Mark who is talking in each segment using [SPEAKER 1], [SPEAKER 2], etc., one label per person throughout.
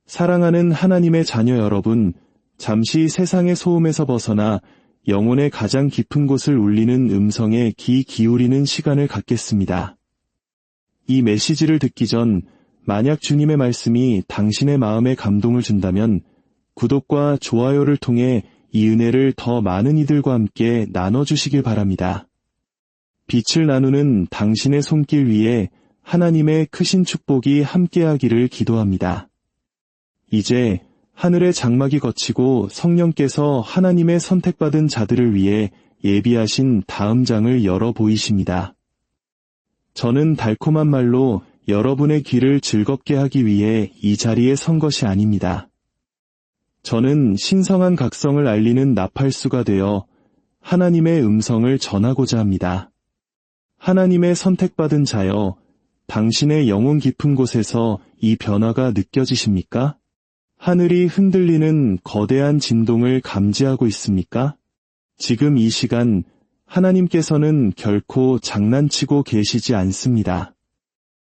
[SPEAKER 1] 사랑하는 하나님의 자녀 여러분, 잠시 세상의 소음에서 벗어나 영혼의 가장 깊은 곳을 울리는 음성에 귀 기울이는 시간을 갖겠습니다. 이 메시지를 듣기 전 만약 주님의 말씀이 당신의 마음에 감동을 준다면 구독과 좋아요를 통해 이 은혜를 더 많은 이들과 함께 나눠주시길 바랍니다. 빛을 나누는 당신의 손길 위에 하나님의 크신 축복이 함께하기를 기도합니다. 이제 하늘의 장막이 걷히고 성령께서 하나님의 선택받은 자들을 위해 예비하신 다음 장을 열어 보이십니다. 저는 달콤한 말로 여러분의 귀를 즐겁게 하기 위해 이 자리에 선 것이 아닙니다. 저는 신성한 각성을 알리는 나팔수가 되어 하나님의 음성을 전하고자 합니다. 하나님의 선택받은 자여, 당신의 영혼 깊은 곳에서 이 변화가 느껴지십니까? 하늘이 흔들리는 거대한 진동을 감지하고 있습니까? 지금 이 시간 하나님께서는 결코 장난치고 계시지 않습니다.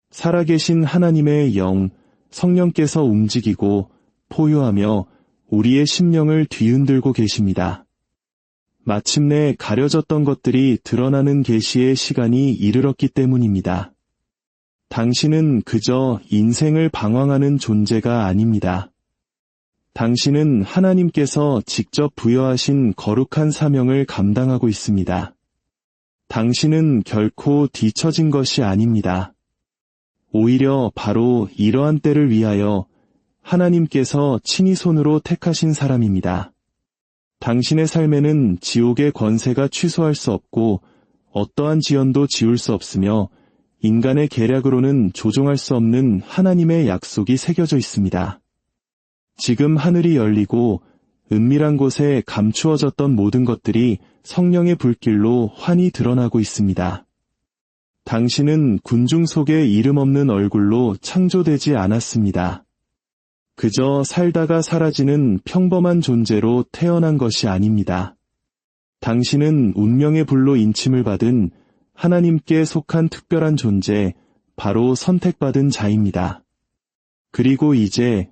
[SPEAKER 1] 살아계신 하나님의 영, 성령께서 움직이고 포효하며 우리의 심령을 뒤흔들고 계십니다. 마침내 가려졌던 것들이 드러나는 계시의 시간이 이르렀기 때문입니다. 당신은 그저 인생을 방황하는 존재가 아닙니다. 당신은 하나님께서 직접 부여하신 거룩한 사명을 감당하고 있습니다. 당신은 결코 뒤처진 것이 아닙니다. 오히려 바로 이러한 때를 위하여 하나님께서 친히 손으로 택하신 사람입니다. 당신의 삶에는 지옥의 권세가 취소할 수 없고 어떠한 지연도 지울 수 없으며 인간의 계략으로는 조종할 수 없는 하나님의 약속이 새겨져 있습니다. 지금 하늘이 열리고 은밀한 곳에 감추어졌던 모든 것들이 성령의 불길로 환히 드러나고 있습니다. 당신은 군중 속에 이름 없는 얼굴로 창조되지 않았습니다. 그저 살다가 사라지는 평범한 존재로 태어난 것이 아닙니다. 당신은 운명의 불로 인침을 받은 하나님께 속한 특별한 존재, 바로 선택받은 자입니다. 그리고 이제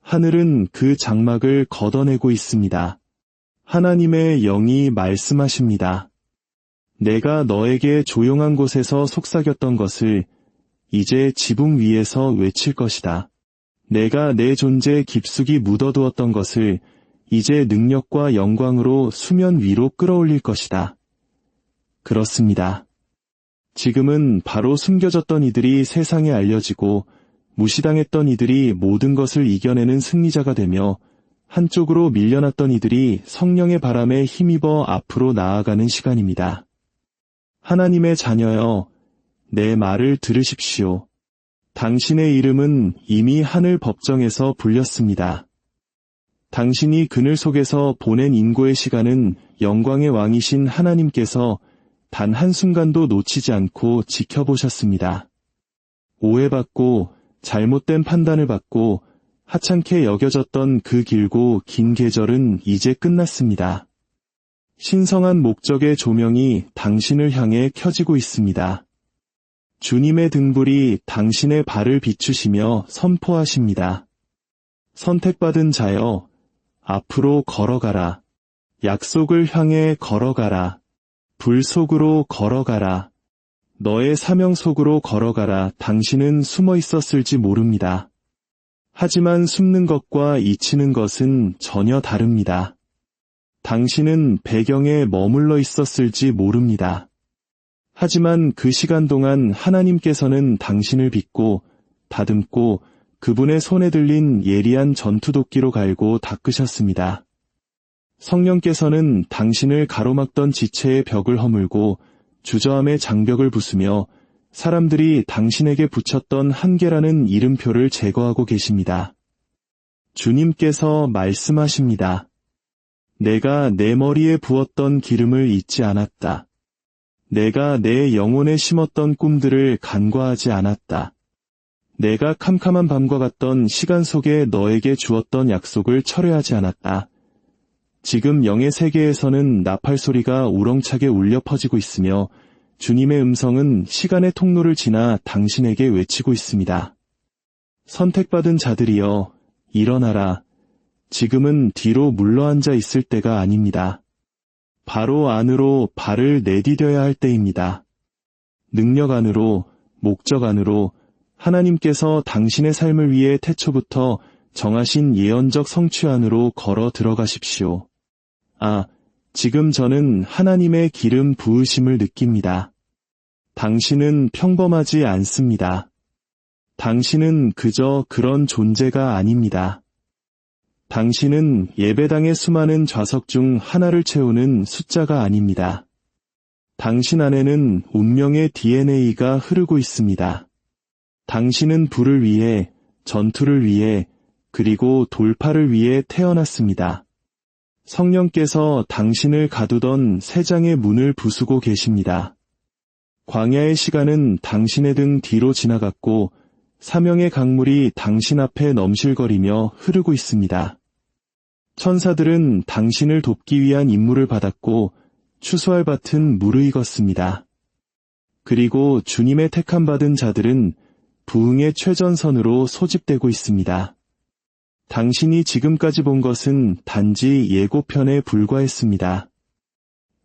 [SPEAKER 1] 하늘은 그 장막을 걷어내고 있습니다. 하나님의 영이 말씀하십니다. 내가 너에게 조용한 곳에서 속삭였던 것을 이제 지붕 위에서 외칠 것이다. 내가 내 존재 깊숙이 묻어두었던 것을 이제 능력과 영광으로 수면 위로 끌어올릴 것이다. 그렇습니다. 지금은 바로 숨겨졌던 이들이 세상에 알려지고 무시당했던 이들이 모든 것을 이겨내는 승리자가 되며 한쪽으로 밀려났던 이들이 성령의 바람에 힘입어 앞으로 나아가는 시간입니다. 하나님의 자녀여, 내 말을 들으십시오. 당신의 이름은 이미 하늘 법정에서 불렸습니다. 당신이 그늘 속에서 보낸 인고의 시간은 영광의 왕이신 하나님께서 단 한순간도 놓치지 않고 지켜보셨습니다. 오해받고 잘못된 판단을 받고 하찮게 여겨졌던 그 길고 긴 계절은 이제 끝났습니다. 신성한 목적의 조명이 당신을 향해 켜지고 있습니다. 주님의 등불이 당신의 발을 비추시며 선포하십니다. 선택받은 자여, 앞으로 걸어가라. 약속을 향해 걸어가라. 불 속으로 걸어가라. 너의 사명 속으로 걸어가라. 당신은 숨어 있었을지 모릅니다. 하지만 숨는 것과 잊히는 것은 전혀 다릅니다. 당신은 배경에 머물러 있었을지 모릅니다. 하지만 그 시간 동안 하나님께서는 당신을 빚고 다듬고 그분의 손에 들린 예리한 전투도끼로 갈고 닦으셨습니다. 성령께서는 당신을 가로막던 지체의 벽을 허물고 주저함의 장벽을 부수며 사람들이 당신에게 붙였던 한계라는 이름표를 제거하고 계십니다. 주님께서 말씀하십니다. 내가 내 머리에 부었던 기름을 잊지 않았다. 내가 내 영혼에 심었던 꿈들을 간과하지 않았다. 내가 캄캄한 밤과 같던 시간 속에 너에게 주었던 약속을 철회하지 않았다. 지금 영의 세계에서는 나팔 소리가 우렁차게 울려 퍼지고 있으며 주님의 음성은 시간의 통로를 지나 당신에게 외치고 있습니다. 선택받은 자들이여, 일어나라. 지금은 뒤로 물러앉아 있을 때가 아닙니다. 바로 안으로 발을 내디뎌야 할 때입니다. 능력 안으로, 목적 안으로 하나님께서 당신의 삶을 위해 태초부터 정하신 예언적 성취 안으로 걸어 들어가십시오. 지금 저는 하나님의 기름 부으심을 느낍니다. 당신은 평범하지 않습니다. 당신은 그저 그런 존재가 아닙니다. 당신은 예배당의 수많은 좌석 중 하나를 채우는 숫자가 아닙니다. 당신 안에는 운명의 DNA가 흐르고 있습니다. 당신은 불을 위해, 전투를 위해, 그리고 돌파를 위해 태어났습니다. 성령께서 당신을 가두던 새 장의 문을 부수고 계십니다. 광야의 시간은 당신의 등 뒤로 지나갔고 사명의 강물이 당신 앞에 넘실거리며 흐르고 있습니다. 천사들은 당신을 돕기 위한 임무를 받았고 추수할 밭은 무르익었습니다. 그리고 주님의 택함받은 자들은 부흥의 최전선으로 소집되고 있습니다. 당신이 지금까지 본 것은 단지 예고편에 불과했습니다.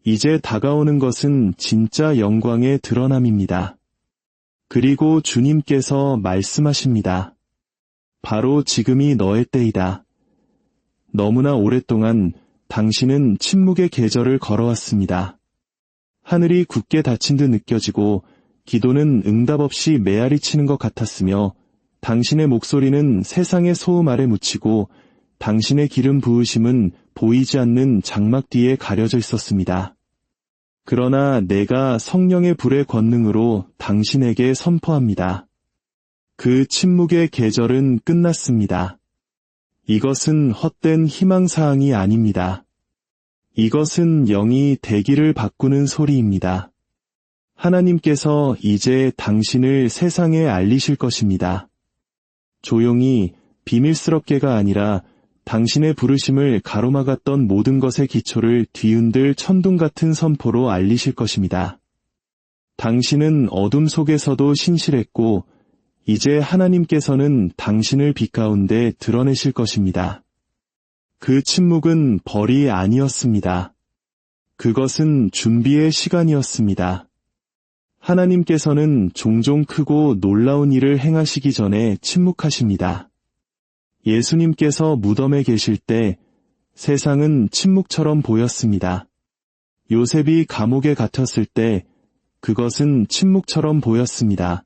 [SPEAKER 1] 이제 다가오는 것은 진짜 영광의 드러남입니다. 그리고 주님께서 말씀하십니다. 바로 지금이 너의 때이다. 너무나 오랫동안 당신은 침묵의 계절을 걸어왔습니다. 하늘이 굳게 닫힌 듯 느껴지고 기도는 응답 없이 메아리 치는 것 같았으며 당신의 목소리는 세상의 소음 아래 묻히고 당신의 기름 부으심은 보이지 않는 장막 뒤에 가려져 있었습니다. 그러나 내가 성령의 불의 권능으로 당신에게 선포합니다. 그 침묵의 계절은 끝났습니다. 이것은 헛된 희망사항이 아닙니다. 이것은 영이 대기를 바꾸는 소리입니다. 하나님께서 이제 당신을 세상에 알리실 것입니다. 조용히 비밀스럽게가 아니라 당신의 부르심을 가로막았던 모든 것의 기초를 뒤흔들 천둥 같은 선포로 알리실 것입니다. 당신은 어둠 속에서도 신실했고 이제 하나님께서는 당신을 빛 가운데 드러내실 것입니다. 그 침묵은 벌이 아니었습니다. 그것은 준비의 시간이었습니다. 하나님께서는 종종 크고 놀라운 일을 행하시기 전에 침묵하십니다. 예수님께서 무덤에 계실 때 세상은 침묵처럼 보였습니다. 요셉이 감옥에 갇혔을 때 그것은 침묵처럼 보였습니다.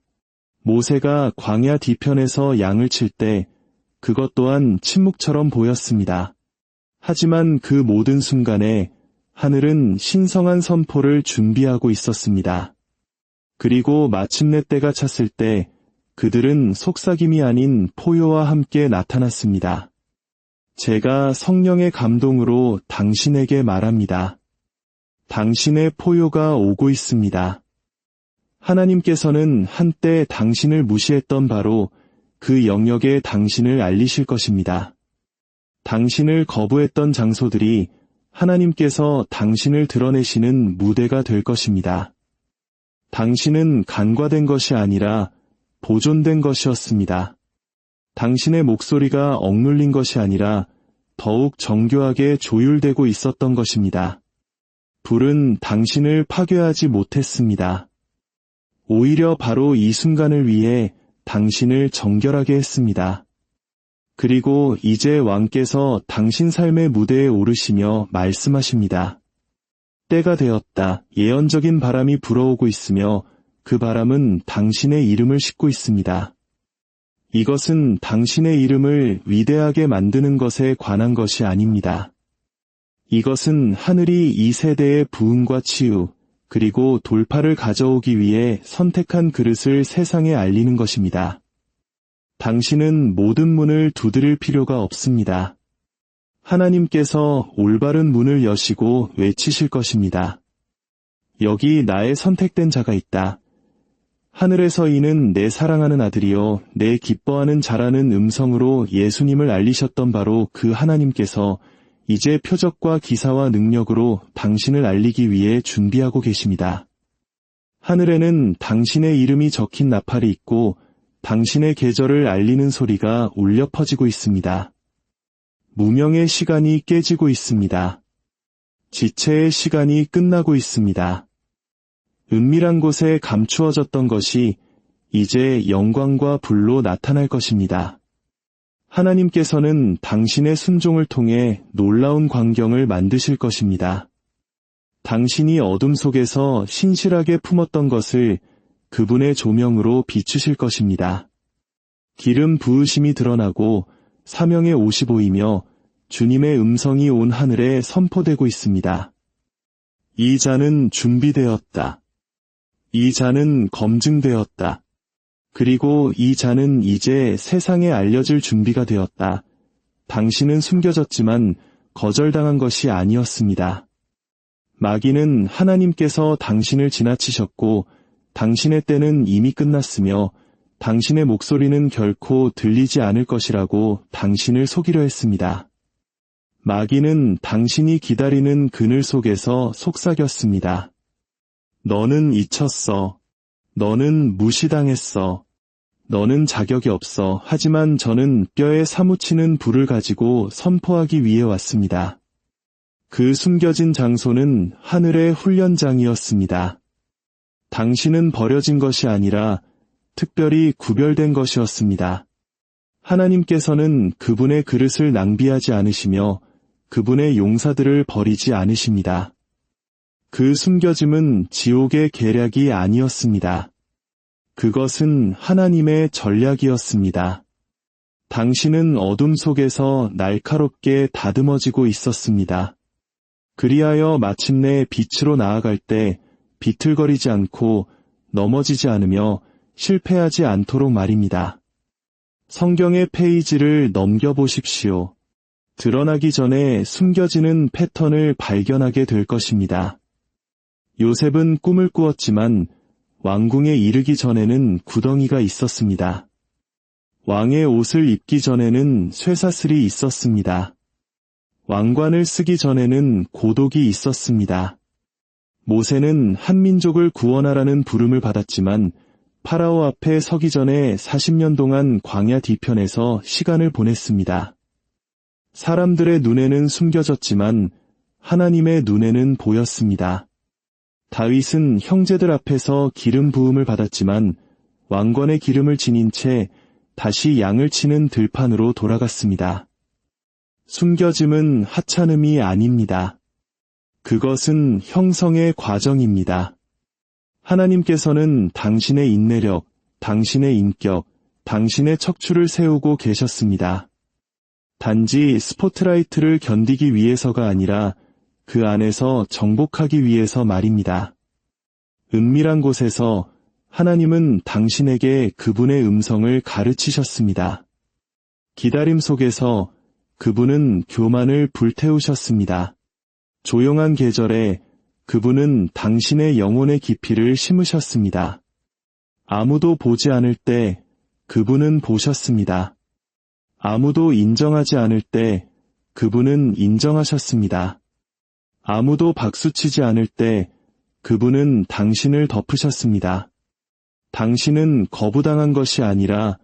[SPEAKER 1] 모세가 광야 뒤편에서 양을 칠 때 그것 또한 침묵처럼 보였습니다. 하지만 그 모든 순간에 하늘은 신성한 선포를 준비하고 있었습니다. 그리고 마침내 때가 찼을 때 그들은 속삭임이 아닌 포효와 함께 나타났습니다. 제가 성령의 감동으로 당신에게 말합니다. 당신의 포효가 오고 있습니다. 하나님께서는 한때 당신을 무시했던 바로 그 영역에 당신을 알리실 것입니다. 당신을 거부했던 장소들이 하나님께서 당신을 드러내시는 무대가 될 것입니다. 당신은 간과된 것이 아니라 보존된 것이었습니다. 당신의 목소리가 억눌린 것이 아니라 더욱 정교하게 조율되고 있었던 것입니다. 불은 당신을 파괴하지 못했습니다. 오히려 바로 이 순간을 위해 당신을 정결하게 했습니다. 그리고 이제 왕께서 당신 삶의 무대에 오르시며 말씀하십니다. 때가 되었다. 예언적인 바람이 불어오고 있으며 그 바람은 당신의 이름을 싣고 있습니다. 이것은 당신의 이름을 위대하게 만드는 것에 관한 것이 아닙니다. 이것은 하늘이 이 세대의 부흥과 치유, 그리고 돌파를 가져오기 위해 선택한 그릇을 세상에 알리는 것입니다. 당신은 모든 문을 두드릴 필요가 없습니다. 하나님께서 올바른 문을 여시고 외치실 것입니다. 여기 나의 선택된 자가 있다. 하늘에서 이는 내 사랑하는 아들이요 내 기뻐하는 자라는 음성으로 예수님을 알리셨던 바로 그 하나님께서 이제 표적과 기사와 능력으로 당신을 알리기 위해 준비하고 계십니다. 하늘에는 당신의 이름이 적힌 나팔이 있고 당신의 계절을 알리는 소리가 울려 퍼지고 있습니다. 무명의 시간이 깨지고 있습니다. 지체의 시간이 끝나고 있습니다. 은밀한 곳에 감추어졌던 것이 이제 영광과 불로 나타날 것입니다. 하나님께서는 당신의 순종을 통해 놀라운 광경을 만드실 것입니다. 당신이 어둠 속에서 신실하게 품었던 것을 그분의 조명으로 비추실 것입니다. 기름 부으심이 드러나고 사명의 옷이 보이며 주님의 음성이 온 하늘에 선포되고 있습니다. 이 자는 준비되었다. 이 자는 검증되었다. 그리고 이 자는 이제 세상에 알려질 준비가 되었다. 당신은 숨겨졌지만 거절당한 것이 아니었습니다. 마귀는 하나님께서 당신을 지나치셨고 당신의 때는 이미 끝났으며 당신의 목소리는 결코 들리지 않을 것이라고 당신을 속이려 했습니다. 마귀는 당신이 기다리는 그늘 속에서 속삭였습니다. 너는 잊혔어. 너는 무시당했어. 너는 자격이 없어. 하지만 저는 뼈에 사무치는 불을 가지고 선포하기 위해 왔습니다. 그 숨겨진 장소는 하늘의 훈련장이었습니다. 당신은 버려진 것이 아니라 특별히 구별된 것이었습니다. 하나님께서는 그분의 그릇을 낭비하지 않으시며 그분의 용사들을 버리지 않으십니다. 그 숨겨짐은 지옥의 계략이 아니었습니다. 그것은 하나님의 전략이었습니다. 당신은 어둠 속에서 날카롭게 다듬어지고 있었습니다. 그리하여 마침내 빛으로 나아갈 때 비틀거리지 않고 넘어지지 않으며 실패하지 않도록 말입니다. 성경의 페이지를 넘겨보십시오. 드러나기 전에 숨겨지는 패턴을 발견하게 될 것입니다. 요셉은 꿈을 꾸었지만 왕궁에 이르기 전에는 구덩이가 있었습니다. 왕의 옷을 입기 전에는 쇠사슬이 있었습니다. 왕관을 쓰기 전에는 고독이 있었습니다. 모세는 한 민족을 구원하라는 부름을 받았지만 파라오 앞에 서기 전에 40년 동안 광야 뒤편에서 시간을 보냈습니다. 사람들의 눈에는 숨겨졌지만 하나님의 눈에는 보였습니다. 다윗은 형제들 앞에서 기름 부음을 받았지만 왕관의 기름을 지닌 채 다시 양을 치는 들판으로 돌아갔습니다. 숨겨짐은 하찮음이 아닙니다. 그것은 형성의 과정입니다. 하나님께서는 당신의 인내력, 당신의 인격, 당신의 척추를 세우고 계셨습니다. 단지 스포트라이트를 견디기 위해서가 아니라 그 안에서 정복하기 위해서 말입니다. 은밀한 곳에서 하나님은 당신에게 그분의 음성을 가르치셨습니다. 기다림 속에서 그분은 교만을 불태우셨습니다. 조용한 계절에 그분은 당신의 영혼의 깊이를 심으셨습니다. 아무도 보지 않을 때 그분은 보셨습니다. 아무도 인정하지 않을 때 그분은 인정하셨습니다. 아무도 박수치지 않을 때 그분은 당신을 덮으셨습니다. 당신은 거부당한 것이 아니라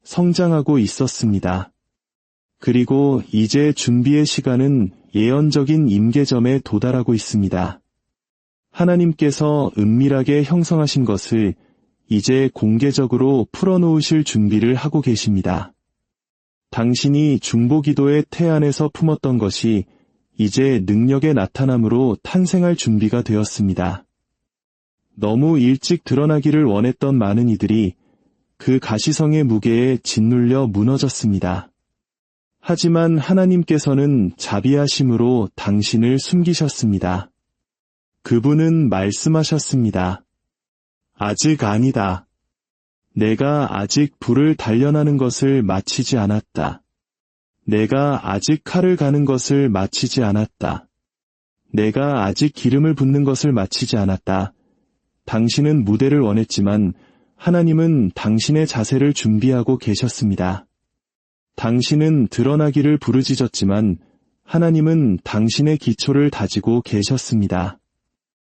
[SPEAKER 1] 성장하고 있었습니다. 그리고 이제 준비의 시간은 예언적인 임계점에 도달하고 있습니다. 하나님께서 은밀하게 형성하신 것을 이제 공개적으로 풀어놓으실 준비를 하고 계십니다. 당신이 중보기도의 태 안에서 품었던 것이 이제 능력의 나타남으로 탄생할 준비가 되었습니다. 너무 일찍 드러나기를 원했던 많은 이들이 그 가시성의 무게에 짓눌려 무너졌습니다. 하지만 하나님께서는 자비하심으로 당신을 숨기셨습니다. 그분은 말씀하셨습니다. 아직 아니다. 내가 아직 불을 단련하는 것을 마치지 않았다. 내가 아직 칼을 가는 것을 마치지 않았다. 내가 아직 기름을 붓는 것을 마치지 않았다. 당신은 무대를 원했지만 하나님은 당신의 자세를 준비하고 계셨습니다. 당신은 드러나기를 부르짖었지만 하나님은 당신의 기초를 다지고 계셨습니다.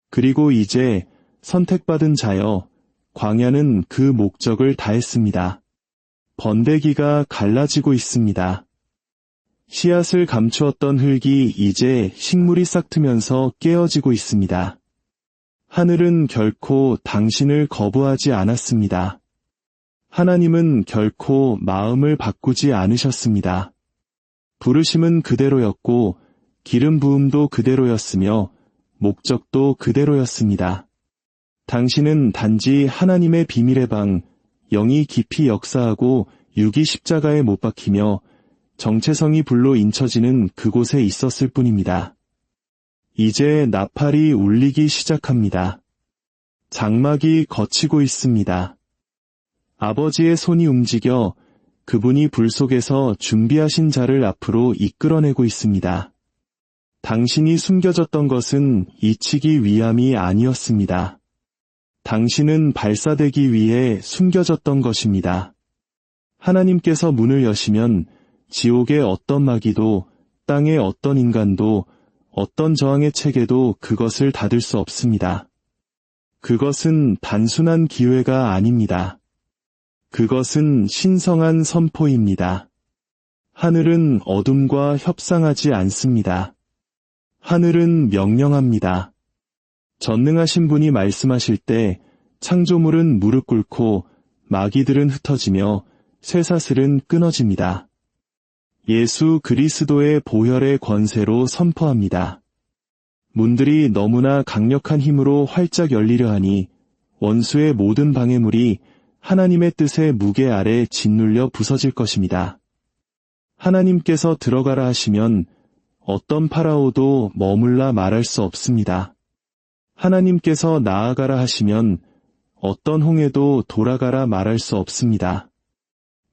[SPEAKER 1] 그리고 이제 선택받은 자여, 광야는 그 목적을 다했습니다. 번데기가 갈라지고 있습니다. 씨앗을 감추었던 흙이 이제 식물이 싹트면서 깨어지고 있습니다. 하늘은 결코 당신을 거부하지 않았습니다. 하나님은 결코 마음을 바꾸지 않으셨습니다. 부르심은 그대로였고 기름 부음도 그대로였으며 목적도 그대로였습니다. 당신은 단지 하나님의 비밀의 방, 영이 깊이 역사하고 육이 십자가에 못 박히며 정체성이 불로 인쳐지는 그곳에 있었을 뿐입니다. 이제 나팔이 울리기 시작합니다. 장막이 걷히고 있습니다. 아버지의 손이 움직여 그분이 불 속에서 준비하신 자를 앞으로 이끌어내고 있습니다. 당신이 숨겨졌던 것은 잊히기 위함이 아니었습니다. 당신은 발사되기 위해 숨겨졌던 것입니다. 하나님께서 문을 여시면 지옥의 어떤 마귀도, 땅의 어떤 인간도, 어떤 저항의 체계도 그것을 닫을 수 없습니다. 그것은 단순한 기회가 아닙니다. 그것은 신성한 선포입니다. 하늘은 어둠과 협상하지 않습니다. 하늘은 명령합니다. 전능하신 분이 말씀하실 때 창조물은 무릎 꿇고 마귀들은 흩어지며 쇠사슬은 끊어집니다. 예수 그리스도의 보혈의 권세로 선포합니다. 문들이 너무나 강력한 힘으로 활짝 열리려 하니 원수의 모든 방해물이 하나님의 뜻의 무게 아래 짓눌려 부서질 것입니다. 하나님께서 들어가라 하시면 어떤 파라오도 머물라 말할 수 없습니다. 하나님께서 나아가라 하시면 어떤 홍해도 돌아가라 말할 수 없습니다.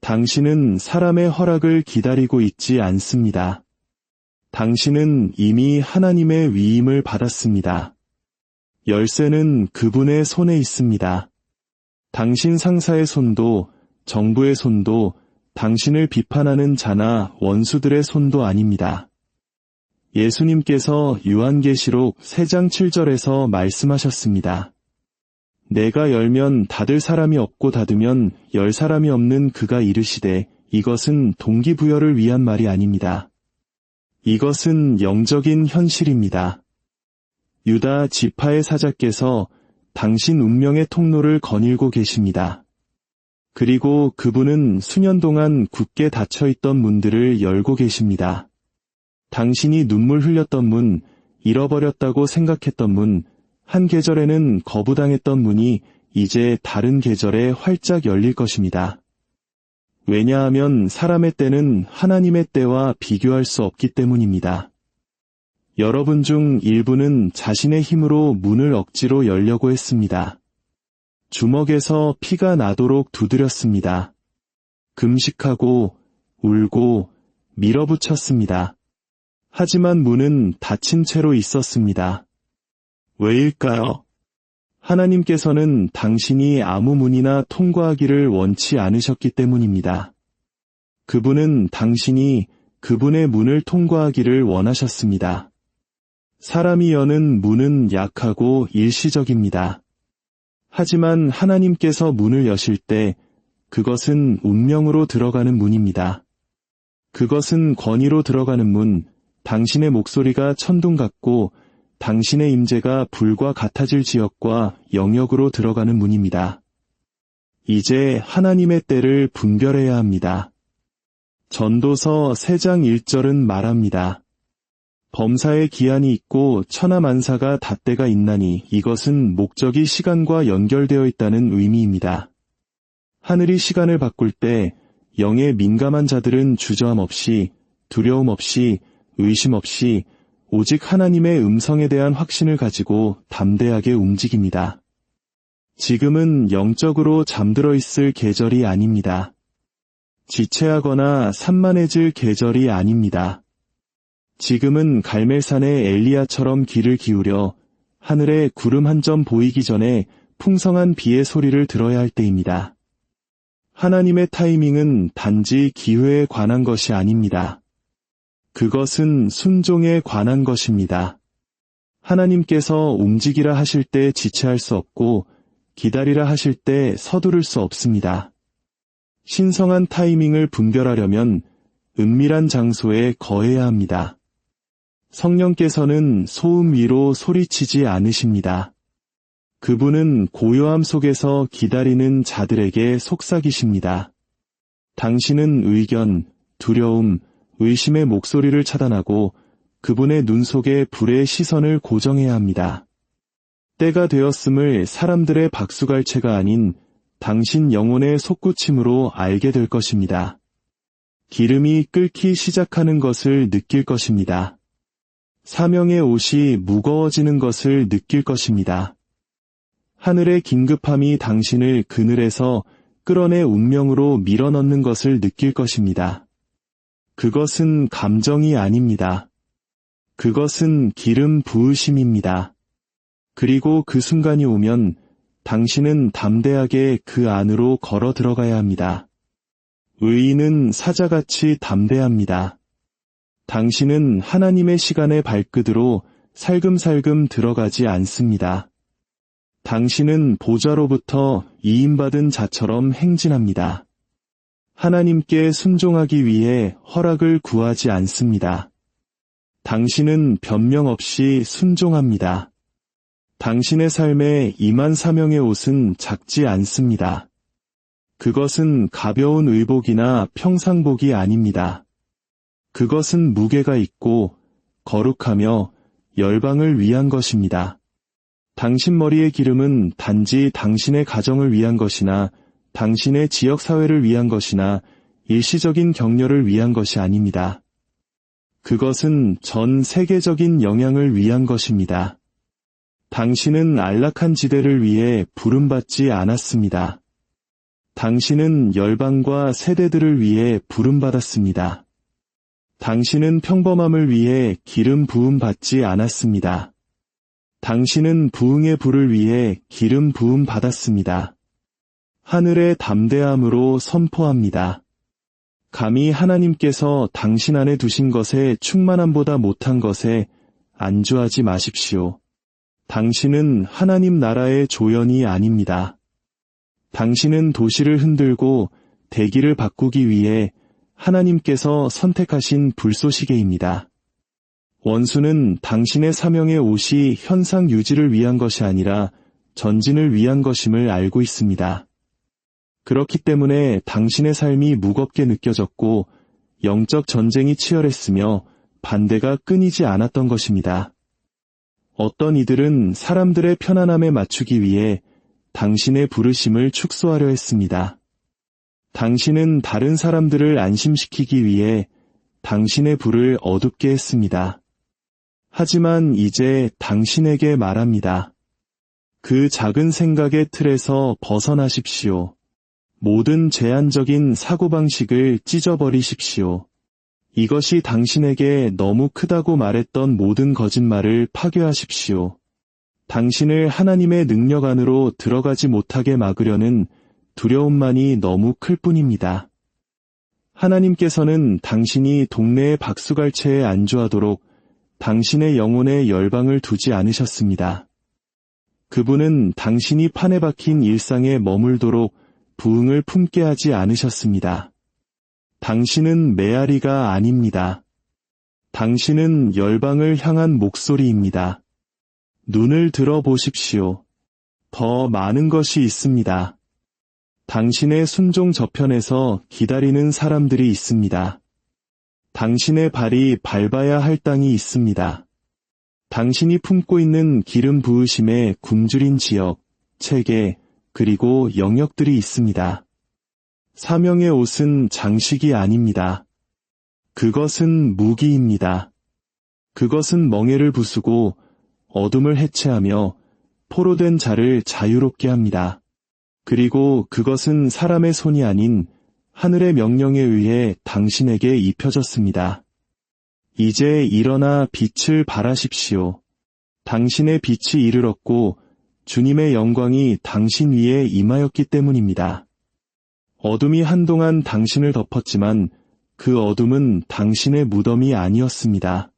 [SPEAKER 1] 당신은 사람의 허락을 기다리고 있지 않습니다. 당신은 이미 하나님의 위임을 받았습니다. 열쇠는 그분의 손에 있습니다. 당신 상사의 손도, 정부의 손도, 당신을 비판하는 자나 원수들의 손도 아닙니다. 예수님께서 요한계시록 3장 7절에서 말씀하셨습니다. 내가 열면 닫을 사람이 없고 닫으면 열 사람이 없는 그가 이르시되 이것은 동기부여를 위한 말이 아닙니다. 이것은 영적인 현실입니다. 유다 지파의 사자께서 당신 운명의 통로를 거닐고 계십니다. 그리고 그분은 수년 동안 굳게 닫혀있던 문들을 열고 계십니다. 당신이 눈물 흘렸던 문, 잃어버렸다고 생각했던 문, 한 계절에는 거부당했던 문이 이제 다른 계절에 활짝 열릴 것입니다. 왜냐하면 사람의 때는 하나님의 때와 비교할 수 없기 때문입니다. 여러분 중 일부는 자신의 힘으로 문을 억지로 열려고 했습니다. 주먹에서 피가 나도록 두드렸습니다. 금식하고 울고 밀어붙였습니다. 하지만 문은 닫힌 채로 있었습니다. 왜일까요? 하나님께서는 당신이 아무 문이나 통과하기를 원치 않으셨기 때문입니다. 그분은 당신이 그분의 문을 통과하기를 원하셨습니다. 사람이 여는 문은 약하고 일시적입니다. 하지만 하나님께서 문을 여실 때 그것은 운명으로 들어가는 문입니다. 그것은 권위로 들어가는 문, 당신의 목소리가 천둥 같고 당신의 임재가 불과 같아질 지역과 영역으로 들어가는 문입니다. 이제 하나님의 때를 분별해야 합니다. 전도서 3장 1절은 말합니다. 범사에 기한이 있고 천하만사가 닷대가 있나니 이것은 목적이 시간과 연결되어 있다는 의미입니다. 하늘이 시간을 바꿀 때 영에 민감한 자들은 주저함 없이, 두려움 없이, 의심 없이 오직 하나님의 음성에 대한 확신을 가지고 담대하게 움직입니다. 지금은 영적으로 잠들어 있을 계절이 아닙니다. 지체하거나 산만해질 계절이 아닙니다. 지금은 갈멜산의 엘리야처럼 귀를 기울여 하늘에 구름 한 점 보이기 전에 풍성한 비의 소리를 들어야 할 때입니다. 하나님의 타이밍은 단지 기회에 관한 것이 아닙니다. 그것은 순종에 관한 것입니다. 하나님께서 움직이라 하실 때 지체할 수 없고 기다리라 하실 때 서두를 수 없습니다. 신성한 타이밍을 분별하려면 은밀한 장소에 거해야 합니다. 성령께서는 소음 위로 소리치지 않으십니다. 그분은 고요함 속에서 기다리는 자들에게 속삭이십니다. 당신은 의견, 두려움, 의심의 목소리를 차단하고 그분의 눈 속에 불의 시선을 고정해야 합니다. 때가 되었음을 사람들의 박수갈채가 아닌 당신 영혼의 솟구침으로 알게 될 것입니다. 기름이 끓기 시작하는 것을 느낄 것입니다. 사명의 옷이 무거워지는 것을 느낄 것입니다. 하늘의 긴급함이 당신을 그늘에서 끌어내 운명으로 밀어넣는 것을 느낄 것입니다. 그것은 감정이 아닙니다. 그것은 기름 부으심입니다. 그리고 그 순간이 오면 당신은 담대하게 그 안으로 걸어 들어가야 합니다. 의인은 사자같이 담대합니다. 당신은 하나님의 시간의 발끝으로 살금살금 들어가지 않습니다. 당신은 보좌로부터 이임받은 자처럼 행진합니다. 하나님께 순종하기 위해 허락을 구하지 않습니다. 당신은 변명 없이 순종합니다. 당신의 삶에 임한 사명의 옷은 작지 않습니다. 그것은 가벼운 의복이나 평상복이 아닙니다. 그것은 무게가 있고 거룩하며 열방을 위한 것입니다. 당신 머리의 기름은 단지 당신의 가정을 위한 것이나 당신의 지역사회를 위한 것이나 일시적인 격려를 위한 것이 아닙니다. 그것은 전 세계적인 영향을 위한 것입니다. 당신은 안락한 지대를 위해 부름받지 않았습니다. 당신은 열방과 세대들을 위해 부름받았습니다. 당신은 평범함을 위해 기름 부음 받지 않았습니다. 당신은 부흥의 불을 위해 기름 부음 받았습니다. 하늘의 담대함으로 선포합니다. 감히 하나님께서 당신 안에 두신 것에 충만함보다 못한 것에 안주하지 마십시오. 당신은 하나님 나라의 조연이 아닙니다. 당신은 도시를 흔들고 대기를 바꾸기 위해 하나님께서 선택하신 불쏘시개입니다. 원수는 당신의 사명의 옷이 현상 유지를 위한 것이 아니라 전진을 위한 것임을 알고 있습니다. 그렇기 때문에 당신의 삶이 무겁게 느껴졌고 영적 전쟁이 치열했으며 반대가 끊이지 않았던 것입니다. 어떤 이들은 사람들의 편안함에 맞추기 위해 당신의 부르심을 축소하려 했습니다. 당신은 다른 사람들을 안심시키기 위해 당신의 불을 어둡게 했습니다. 하지만 이제 당신에게 말합니다. 그 작은 생각의 틀에서 벗어나십시오. 모든 제한적인 사고방식을 찢어버리십시오. 이것이 당신에게 너무 크다고 말했던 모든 거짓말을 파괴하십시오. 당신을 하나님의 능력 안으로 들어가지 못하게 막으려는 두려움만이 너무 클 뿐입니다. 하나님께서는 당신이 동네의 박수갈채에 안주하도록 당신의 영혼에 열방을 두지 않으셨습니다. 그분은 당신이 판에 박힌 일상에 머물도록 부흥을 품게 하지 않으셨습니다. 당신은 메아리가 아닙니다. 당신은 열방을 향한 목소리입니다. 눈을 들어보십시오. 더 많은 것이 있습니다. 당신의 순종 저편에서 기다리는 사람들이 있습니다. 당신의 발이 밟아야 할 땅이 있습니다. 당신이 품고 있는 기름 부으심에 굶주린 지역, 체계, 그리고 영역들이 있습니다. 사명의 옷은 장식이 아닙니다. 그것은 무기입니다. 그것은 멍에를 부수고 어둠을 해체하며 포로된 자를 자유롭게 합니다. 그리고 그것은 사람의 손이 아닌 하늘의 명령에 의해 당신에게 입혀졌습니다. 이제 일어나 빛을 발하십시오. 당신의 빛이 이르렀고 주님의 영광이 당신 위에 임하였기 때문입니다. 어둠이 한동안 당신을 덮었지만 그 어둠은 당신의 무덤이 아니었습니다.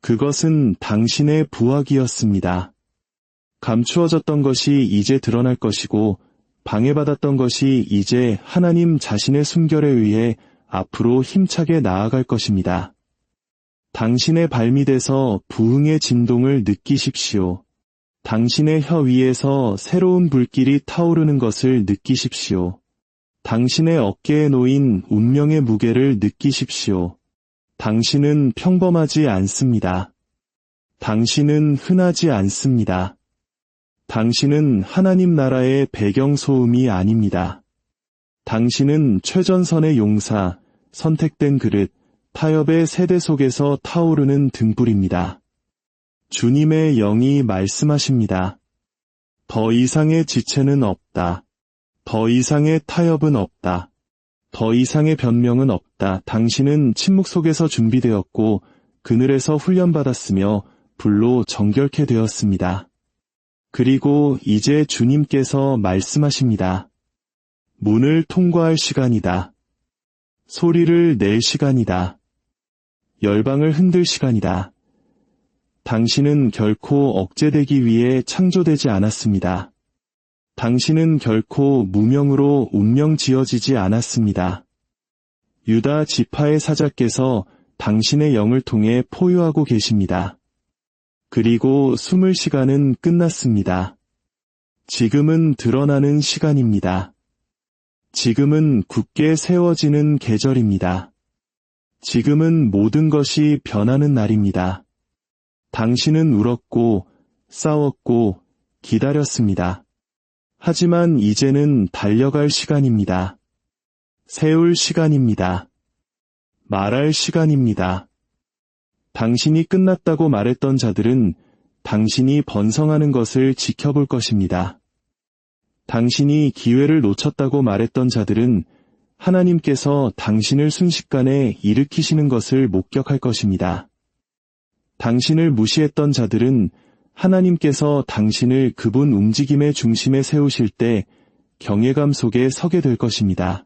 [SPEAKER 1] 그것은 당신의 부학이었습니다. 감추어졌던 것이 이제 드러날 것이고 방해받았던 것이 이제 하나님 자신의 숨결에 의해 앞으로 힘차게 나아갈 것입니다. 당신의 발밑에서 부흥의 진동을 느끼십시오. 당신의 혀 위에서 새로운 불길이 타오르는 것을 느끼십시오. 당신의 어깨에 놓인 운명의 무게를 느끼십시오. 당신은 평범하지 않습니다. 당신은 흔하지 않습니다. 당신은 하나님 나라의 배경소음이 아닙니다. 당신은 최전선의 용사, 선택된 그릇, 타협의 세대 속에서 타오르는 등불입니다. 주님의 영이 말씀하십니다. 더 이상의 지체는 없다. 더 이상의 타협은 없다. 더 이상의 변명은 없다. 당신은 침묵 속에서 준비되었고 그늘에서 훈련받았으며 불로 정결케 되었습니다. 그리고 이제 주님께서 말씀하십니다. 문을 통과할 시간이다. 소리를 낼 시간이다. 열방을 흔들 시간이다. 당신은 결코 억제되기 위해 창조되지 않았습니다. 당신은 결코 무명으로 운명 지어지지 않았습니다. 유다 지파의 사자께서 당신의 영을 통해 포유하고 계십니다. 그리고 숨을 시간은 끝났습니다. 지금은 드러나는 시간입니다. 지금은 굳게 세워지는 계절입니다. 지금은 모든 것이 변하는 날입니다. 당신은 울었고 싸웠고 기다렸습니다. 하지만 이제는 달려갈 시간입니다. 세울 시간입니다. 말할 시간입니다. 당신이 끝났다고 말했던 자들은 당신이 번성하는 것을 지켜볼 것입니다. 당신이 기회를 놓쳤다고 말했던 자들은 하나님께서 당신을 순식간에 일으키시는 것을 목격할 것입니다. 당신을 무시했던 자들은 하나님께서 당신을 그분 움직임의 중심에 세우실 때 경외감 속에 서게 될 것입니다.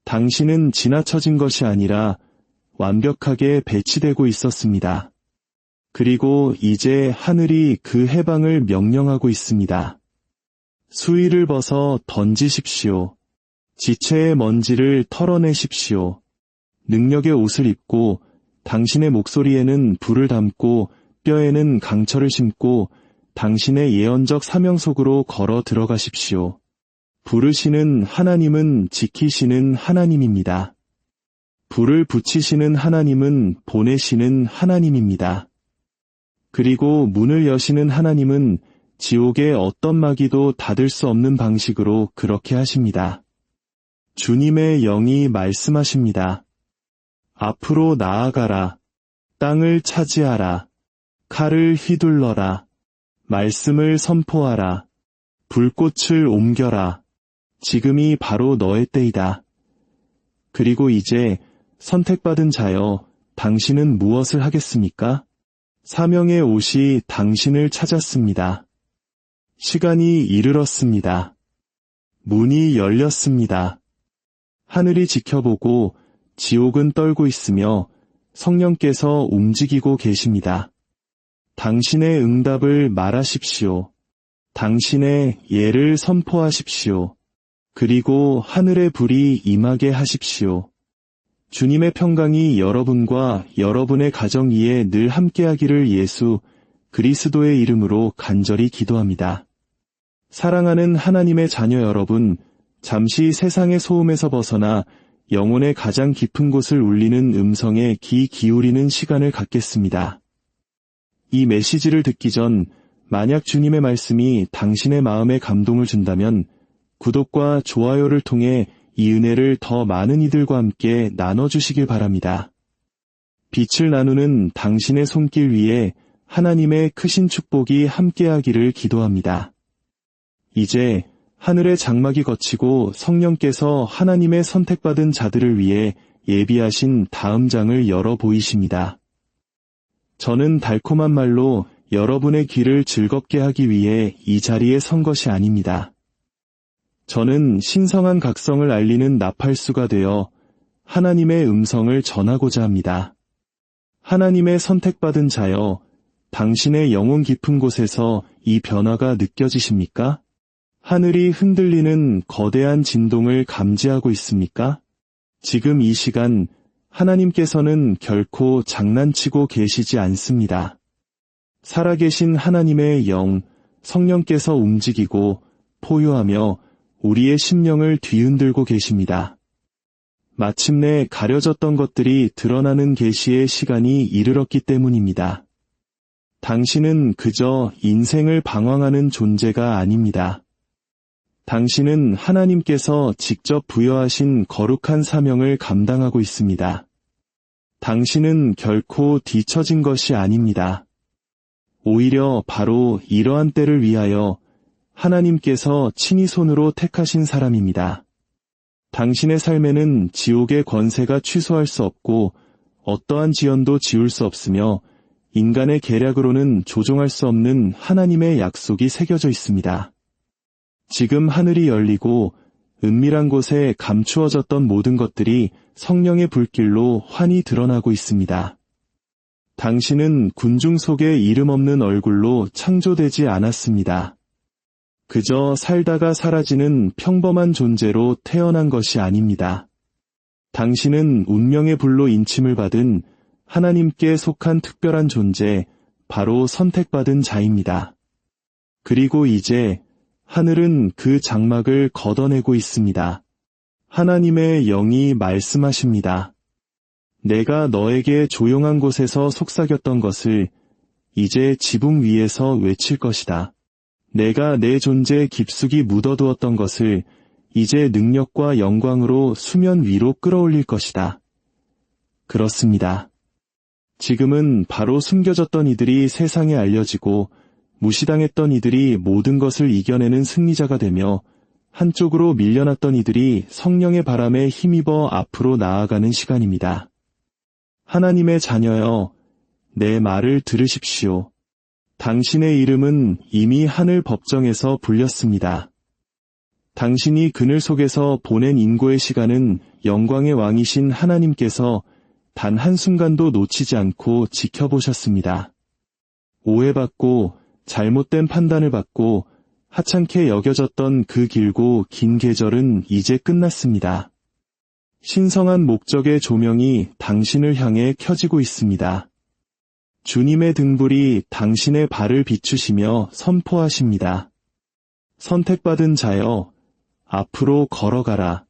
[SPEAKER 1] 당신은 지나쳐진 것이 아니라 완벽하게 배치되고 있었습니다. 그리고 이제 하늘이 그 해방을 명령하고 있습니다. 수의를 벗어 던지십시오. 지체의 먼지를 털어내십시오. 능력의 옷을 입고 당신의 목소리에는 불을 담고 뼈에는 강철을 심고 당신의 예언적 사명 속으로 걸어 들어가십시오. 부르시는 하나님은 지키시는 하나님입니다. 불을 붙이시는 하나님은 보내시는 하나님입니다. 그리고 문을 여시는 하나님은 지옥의 어떤 마귀도 닫을 수 없는 방식으로 그렇게 하십니다. 주님의 영이 말씀하십니다. 앞으로 나아가라. 땅을 차지하라. 칼을 휘둘러라. 말씀을 선포하라. 불꽃을 옮겨라. 지금이 바로 너의 때이다. 그리고 이제 선택받은 자여, 당신은 무엇을 하겠습니까? 사명의 옷이 당신을 찾았습니다. 시간이 이르렀습니다. 문이 열렸습니다. 하늘이 지켜보고 지옥은 떨고 있으며 성령께서 움직이고 계십니다. 당신의 응답을 말하십시오. 당신의 예를 선포하십시오. 그리고 하늘의 불이 임하게 하십시오. 주님의 평강이 여러분과 여러분의 가정 위에 늘 함께하기를 예수 그리스도의 이름으로 간절히 기도합니다. 사랑하는 하나님의 자녀 여러분, 잠시 세상의 소음에서 벗어나 영혼의 가장 깊은 곳을 울리는 음성에 귀 기울이는 시간을 갖겠습니다. 이 메시지를 듣기 전 만약 주님의 말씀이 당신의 마음에 감동을 준다면 구독과 좋아요를 통해 이 은혜를 더 많은 이들과 함께 나눠주시길 바랍니다. 빛을 나누는 당신의 손길 위에 하나님의 크신 축복이 함께하기를 기도합니다. 이제 하늘의 장막이 걷히고 성령께서 하나님의 선택받은 자들을 위해 예비하신 다음 장을 열어 보이십니다. 저는 달콤한 말로 여러분의 귀를 즐겁게 하기 위해 이 자리에 선 것이 아닙니다. 저는 신성한 각성을 알리는 나팔수가 되어 하나님의 음성을 전하고자 합니다. 하나님의 선택받은 자여, 당신의 영혼 깊은 곳에서 이 변화가 느껴지십니까? 하늘이 흔들리는 거대한 진동을 감지하고 있습니까? 지금 이 시간 하나님께서는 결코 장난치고 계시지 않습니다. 살아계신 하나님의 영, 성령께서 움직이고 포효하며 우리의 심령을 뒤흔들고 계십니다. 마침내 가려졌던 것들이 드러나는 계시의 시간이 이르렀기 때문입니다. 당신은 그저 인생을 방황하는 존재가 아닙니다. 당신은 하나님께서 직접 부여하신 거룩한 사명을 감당하고 있습니다. 당신은 결코 뒤처진 것이 아닙니다. 오히려 바로 이러한 때를 위하여 하나님께서 친히 손으로 택하신 사람입니다. 당신의 삶에는 지옥의 권세가 취소할 수 없고 어떠한 지연도 지울 수 없으며 인간의 계략으로는 조종할 수 없는 하나님의 약속이 새겨져 있습니다. 지금 하늘이 열리고 은밀한 곳에 감추어졌던 모든 것들이 성령의 불길로 환히 드러나고 있습니다. 당신은 군중 속의 이름 없는 얼굴로 창조되지 않았습니다. 그저 살다가 사라지는 평범한 존재로 태어난 것이 아닙니다. 당신은 운명의 불로 인침을 받은 하나님께 속한 특별한 존재, 바로 선택받은 자입니다. 그리고 이제 하늘은 그 장막을 걷어내고 있습니다. 하나님의 영이 말씀하십니다. 내가 너에게 조용한 곳에서 속삭였던 것을 이제 지붕 위에서 외칠 것이다. 내가 내 존재 깊숙이 묻어두었던 것을 이제 능력과 영광으로 수면 위로 끌어올릴 것이다. 그렇습니다. 지금은 바로 숨겨졌던 이들이 세상에 알려지고 무시당했던 이들이 모든 것을 이겨내는 승리자가 되며 한쪽으로 밀려났던 이들이 성령의 바람에 힘입어 앞으로 나아가는 시간입니다. 하나님의 자녀여, 내 말을 들으십시오. 당신의 이름은 이미 하늘 법정에서 불렸습니다. 당신이 그늘 속에서 보낸 인고의 시간은 영광의 왕이신 하나님께서 단 한순간도 놓치지 않고 지켜보셨습니다. 오해받고 잘못된 판단을 받고 하찮게 여겨졌던 그 길고 긴 계절은 이제 끝났습니다. 신성한 목적의 조명이 당신을 향해 켜지고 있습니다. 주님의 등불이 당신의 발을 비추시며 선포하십니다. 선택받은 자여, 앞으로 걸어가라.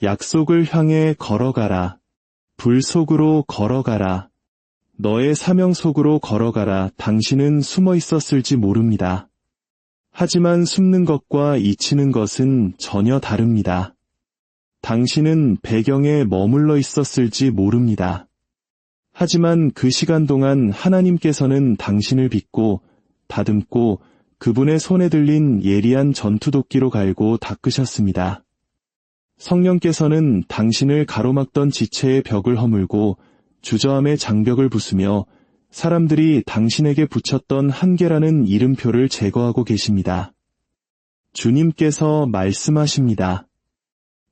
[SPEAKER 1] 약속을 향해 걸어가라. 불 속으로 걸어가라. 너의 사명 속으로 걸어가라. 당신은 숨어 있었을지 모릅니다. 하지만 숨는 것과 잊히는 것은 전혀 다릅니다. 당신은 배경에 머물러 있었을지 모릅니다. 하지만 그 시간 동안 하나님께서는 당신을 빚고 다듬고 그분의 손에 들린 예리한 전투도끼로 갈고 닦으셨습니다. 성령께서는 당신을 가로막던 지체의 벽을 허물고 주저함의 장벽을 부수며 사람들이 당신에게 붙였던 한계라는 이름표를 제거하고 계십니다. 주님께서 말씀하십니다.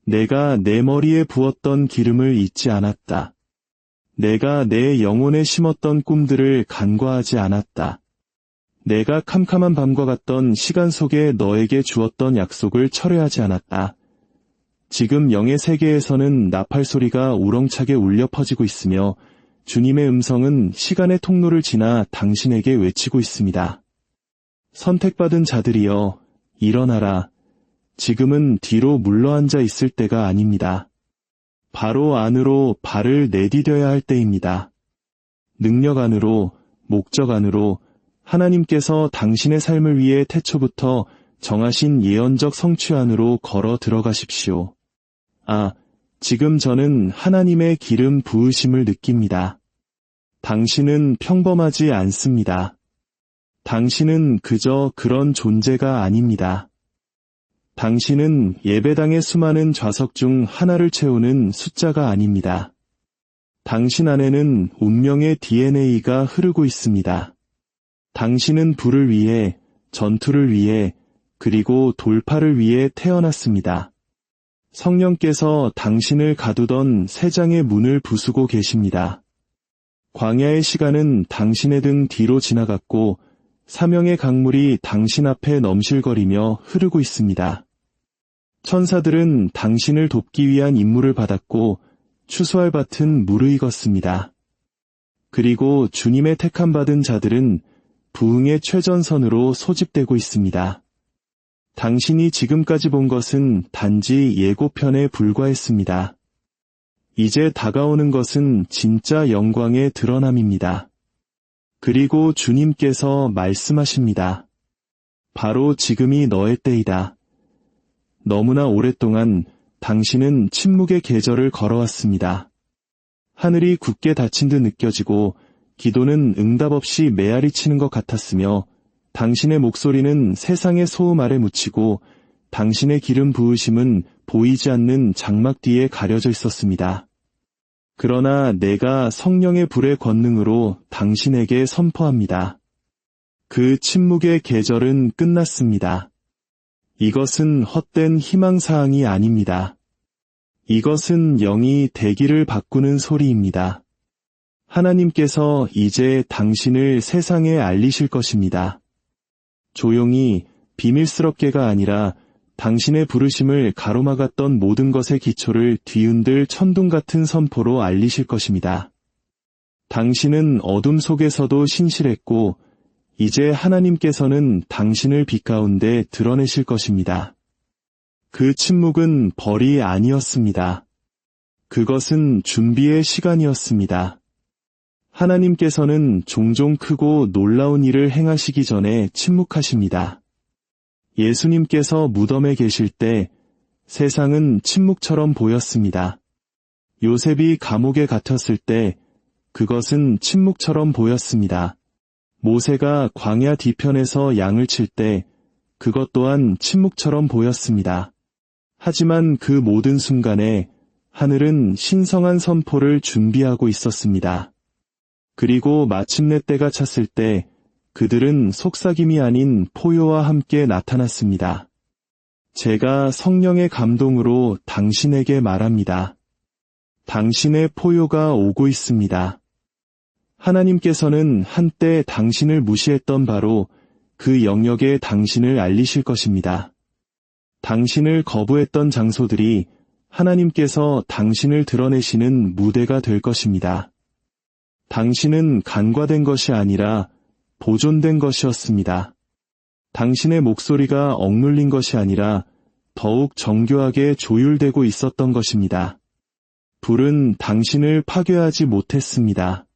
[SPEAKER 1] 내가 내 머리에 부었던 기름을 잊지 않았다. 내가 내 영혼에 심었던 꿈들을 간과하지 않았다. 내가 캄캄한 밤과 같던 시간 속에 너에게 주었던 약속을 철회하지 않았다. 지금 영의 세계에서는 나팔 소리가 우렁차게 울려 퍼지고 있으며 주님의 음성은 시간의 통로를 지나 당신에게 외치고 있습니다. 선택받은 자들이여, 일어나라. 지금은 뒤로 물러앉아 있을 때가 아닙니다. 바로 안으로 발을 내디뎌야 할 때입니다. 능력 안으로, 목적 안으로 하나님께서 당신의 삶을 위해 태초부터 정하신 예언적 성취 안으로 걸어 들어가십시오. 지금 저는 하나님의 기름 부으심을 느낍니다. 당신은 평범하지 않습니다. 당신은 그저 그런 존재가 아닙니다. 당신은 예배당의 수많은 좌석 중 하나를 채우는 숫자가 아닙니다. 당신 안에는 운명의 DNA가 흐르고 있습니다. 당신은 불을 위해, 전투를 위해, 그리고 돌파를 위해 태어났습니다. 성령께서 당신을 가두던 세 장의 문을 부수고 계십니다. 광야의 시간은 당신의 등 뒤로 지나갔고 사명의 강물이 당신 앞에 넘실거리며 흐르고 있습니다. 천사들은 당신을 돕기 위한 임무를 받았고 추수할 밭은 무르익었습니다. 그리고 주님의 택함받은 자들은 부흥의 최전선으로 소집되고 있습니다. 당신이 지금까지 본 것은 단지 예고편에 불과했습니다. 이제 다가오는 것은 진짜 영광의 드러남입니다. 그리고 주님께서 말씀하십니다. 바로 지금이 너의 때이다. 너무나 오랫동안 당신은 침묵의 계절을 걸어왔습니다. 하늘이 굳게 닫힌 듯 느껴지고 기도는 응답 없이 메아리 치는 것 같았으며 당신의 목소리는 세상의 소음 아래 묻히고 당신의 기름 부으심은 보이지 않는 장막 뒤에 가려져 있었습니다. 그러나 내가 성령의 불의 권능으로 당신에게 선포합니다. 그 침묵의 계절은 끝났습니다. 이것은 헛된 희망사항이 아닙니다. 이것은 영이 대기를 바꾸는 소리입니다. 하나님께서 이제 당신을 세상에 알리실 것입니다. 조용히 비밀스럽게가 아니라 당신의 부르심을 가로막았던 모든 것의 기초를 뒤흔들 천둥 같은 선포로 알리실 것입니다. 당신은 어둠 속에서도 신실했고 이제 하나님께서는 당신을 빛 가운데 드러내실 것입니다. 그 침묵은 벌이 아니었습니다. 그것은 준비의 시간이었습니다. 하나님께서는 종종 크고 놀라운 일을 행하시기 전에 침묵하십니다. 예수님께서 무덤에 계실 때 세상은 침묵처럼 보였습니다. 요셉이 감옥에 갇혔을 때 그것은 침묵처럼 보였습니다. 모세가 광야 뒤편에서 양을 칠 때 그것 또한 침묵처럼 보였습니다. 하지만 그 모든 순간에 하늘은 신성한 선포를 준비하고 있었습니다. 그리고 마침내 때가 찼을 때 그들은 속삭임이 아닌 포효와 함께 나타났습니다. 제가 성령의 감동으로 당신에게 말합니다. 당신의 포효가 오고 있습니다. 하나님께서는 한때 당신을 무시했던 바로 그 영역에 당신을 알리실 것입니다. 당신을 거부했던 장소들이 하나님께서 당신을 드러내시는 무대가 될 것입니다. 당신은 간과된 것이 아니라 보존된 것이었습니다. 당신의 목소리가 억눌린 것이 아니라 더욱 정교하게 조율되고 있었던 것입니다. 불은 당신을 파괴하지 못했습니다.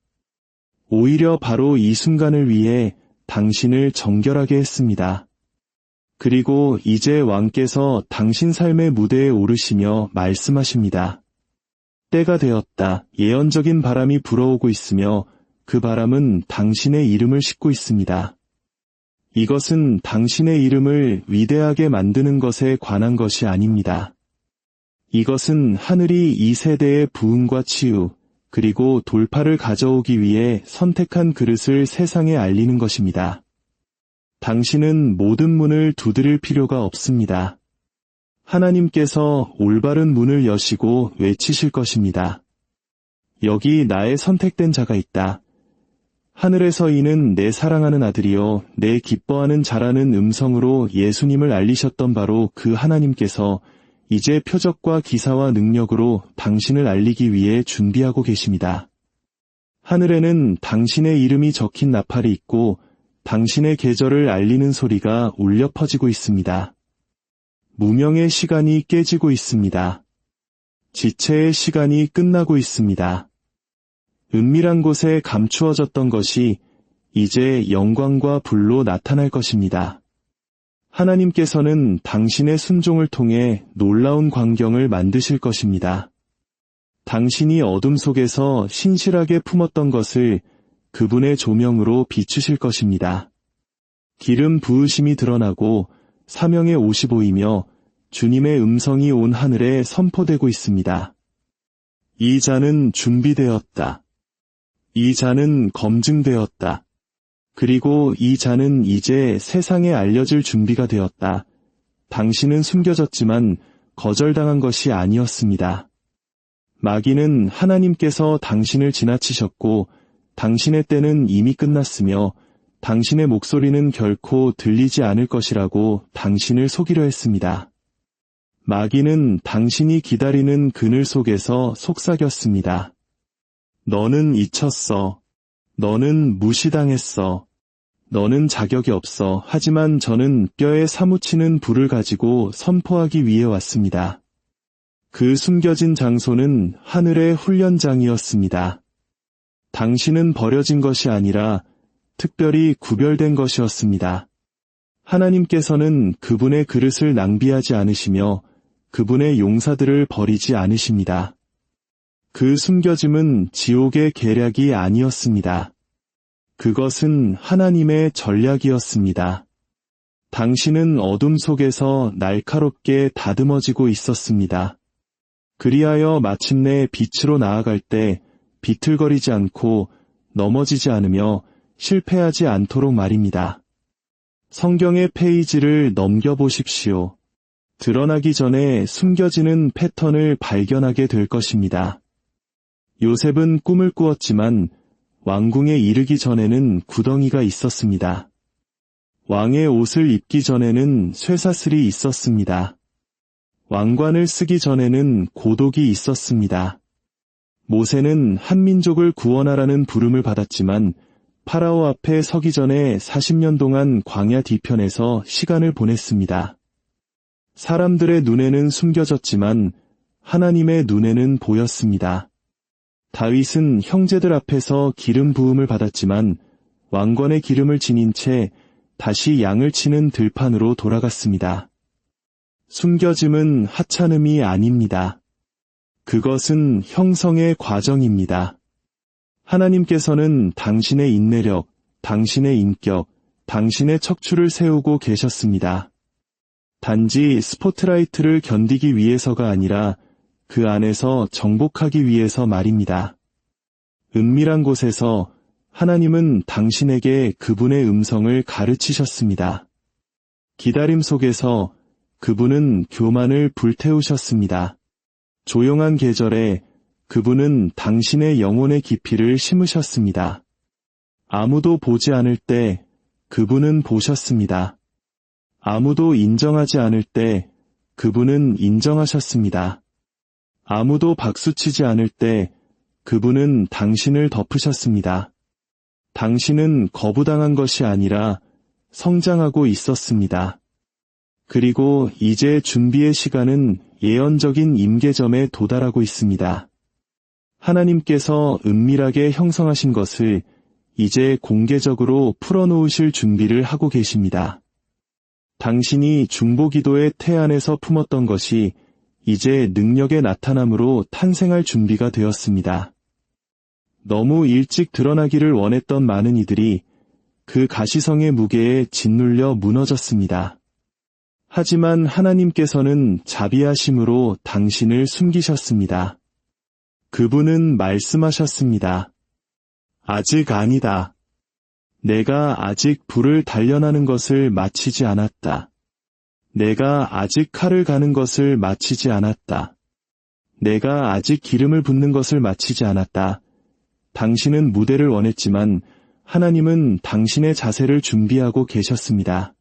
[SPEAKER 1] 오히려 바로 이 순간을 위해 당신을 정결하게 했습니다. 그리고 이제 왕께서 당신 삶의 무대에 오르시며 말씀하십니다. 때가 되었다. 예언적인 바람이 불어오고 있으며 그 바람은 당신의 이름을 싣고 있습니다. 이것은 당신의 이름을 위대하게 만드는 것에 관한 것이 아닙니다. 이것은 하늘이 이 세대의 부흥과 치유, 그리고 돌파를 가져오기 위해 선택한 그릇을 세상에 알리는 것입니다. 당신은 모든 문을 두드릴 필요가 없습니다. 하나님께서 올바른 문을 여시고 외치실 것입니다. 여기 나의 선택된 자가 있다. 하늘에서 이는 내 사랑하는 아들이요 내 기뻐하는 자라는 음성으로 예수님을 알리셨던 바로 그 하나님께서 이제 표적과 기사와 능력으로 당신을 알리기 위해 준비하고 계십니다. 하늘에는 당신의 이름이 적힌 나팔이 있고 당신의 계절을 알리는 소리가 울려 퍼지고 있습니다. 무명의 시간이 깨지고 있습니다. 지체의 시간이 끝나고 있습니다. 은밀한 곳에 감추어졌던 것이 이제 영광과 불로 나타날 것입니다. 하나님께서는 당신의 순종을 통해 놀라운 광경을 만드실 것입니다. 당신이 어둠 속에서 신실하게 품었던 것을 그분의 조명으로 비추실 것입니다. 기름 부으심이 드러나고 사명의 옷이 보이며 주님의 음성이 온 하늘에 선포되고 있습니다. 이 잔은 준비되었다. 이 잔은 검증되었다. 그리고 이 잔은 이제 세상에 알려질 준비가 되었다. 당신은 숨겨졌지만 거절당한 것이 아니었습니다. 마귀는 하나님께서 당신을 지나치셨고 당신의 때는 이미 끝났으며 당신의 목소리는 결코 들리지 않을 것이라고 당신을 속이려 했습니다. 마귀는 당신이 기다리는 그늘 속에서 속삭였습니다. 너는 잊혔어. 너는 무시당했어. 너는 자격이 없어. 하지만 저는 뼈에 사무치는 불을 가지고 선포하기 위해 왔습니다. 그 숨겨진 장소는 하늘의 훈련장이었습니다. 당신은 버려진 것이 아니라 특별히 구별된 것이었습니다. 하나님께서는 그분의 그릇을 낭비하지 않으시며 그분의 용사들을 버리지 않으십니다. 그 숨겨짐은 지옥의 계략이 아니었습니다. 그것은 하나님의 전략이었습니다. 당신은 어둠 속에서 날카롭게 다듬어지고 있었습니다. 그리하여 마침내 빛으로 나아갈 때 비틀거리지 않고 넘어지지 않으며 실패하지 않도록 말입니다. 성경의 페이지를 넘겨보십시오. 드러나기 전에 숨겨지는 패턴을 발견하게 될 것입니다. 요셉은 꿈을 꾸었지만 왕궁에 이르기 전에는 구덩이가 있었습니다. 왕의 옷을 입기 전에는 쇠사슬이 있었습니다. 왕관을 쓰기 전에는 고독이 있었습니다. 모세는 한민족을 구원하라는 부름을 받았지만 파라오 앞에 서기 전에 40년 동안 광야 뒤편에서 시간을 보냈습니다. 사람들의 눈에는 숨겨졌지만 하나님의 눈에는 보였습니다. 다윗은 형제들 앞에서 기름 부음을 받았지만 왕관의 기름을 지닌 채 다시 양을 치는 들판으로 돌아갔습니다. 숨겨짐은 하찮음이 아닙니다. 그것은 형성의 과정입니다. 하나님께서는 당신의 인내력, 당신의 인격, 당신의 척추를 세우고 계셨습니다. 단지 스포트라이트를 견디기 위해서가 아니라 그 안에서 정복하기 위해서 말입니다. 은밀한 곳에서 하나님은 당신에게 그분의 음성을 가르치셨습니다. 기다림 속에서 그분은 교만을 불태우셨습니다. 조용한 계절에 그분은 당신의 영혼의 깊이를 심으셨습니다. 아무도 보지 않을 때 그분은 보셨습니다. 아무도 인정하지 않을 때 그분은 인정하셨습니다. 아무도 박수치지 않을 때 그분은 당신을 덮으셨습니다. 당신은 거부당한 것이 아니라 성장하고 있었습니다. 그리고 이제 준비의 시간은 예언적인 임계점에 도달하고 있습니다. 하나님께서 은밀하게 형성하신 것을 이제 공개적으로 풀어놓으실 준비를 하고 계십니다. 당신이 중보기도의 태 안에서 품었던 것이 이제 능력의 나타남으로 탄생할 준비가 되었습니다. 너무 일찍 드러나기를 원했던 많은 이들이 그 가시성의 무게에 짓눌려 무너졌습니다. 하지만 하나님께서는 자비하심으로 당신을 숨기셨습니다. 그분은 말씀하셨습니다. 아직 아니다. 내가 아직 불을 단련하는 것을 마치지 않았다. 내가 아직 칼을 가는 것을 마치지 않았다. 내가 아직 기름을 붓는 것을 마치지 않았다. 당신은 무대를 원했지만 하나님은 당신의 자세를 준비하고 계셨습니다.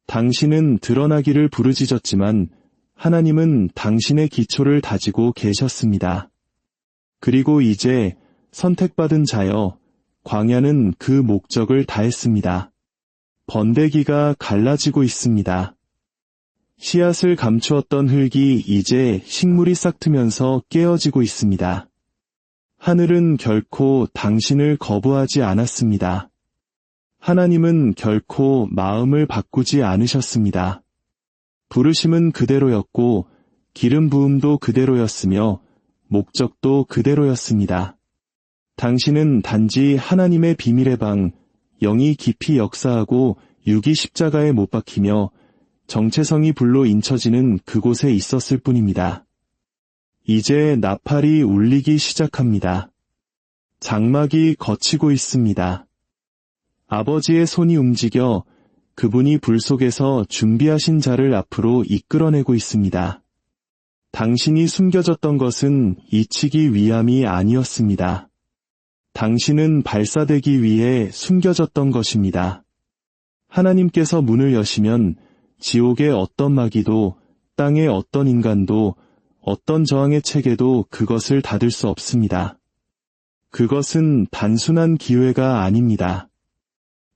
[SPEAKER 1] 당신은 드러나기를 부르짖었지만 하나님은 당신의 기초를 다지고 계셨습니다. 그리고 이제 선택받은 자여, 광야는 그 목적을 다했습니다. 번데기가 갈라지고 있습니다. 씨앗을 감추었던 흙이 이제 식물이 싹트면서 깨어지고 있습니다. 하늘은 결코 당신을 거부하지 않았습니다. 하나님은 결코 마음을 바꾸지 않으셨습니다. 부르심은 그대로였고 기름 부음도 그대로였으며 목적도 그대로였습니다. 당신은 단지 하나님의 비밀의 방, 영이 깊이 역사하고 육이 십자가에 못 박히며 정체성이 불로 인쳐지는 그곳에 있었을 뿐입니다. 이제 나팔이 울리기 시작합니다. 장막이 걷히고 있습니다. 아버지의 손이 움직여 그분이 불 속에서 준비하신 자를 앞으로 이끌어내고 있습니다. 당신이 숨겨졌던 것은 잊히기 위함이 아니었습니다. 당신은 발사되기 위해 숨겨졌던 것입니다. 하나님께서 문을 여시면 지옥의 어떤 마귀도 땅의 어떤 인간도 어떤 저항의 체계도 그것을 닫을 수 없습니다. 그것은 단순한 기회가 아닙니다.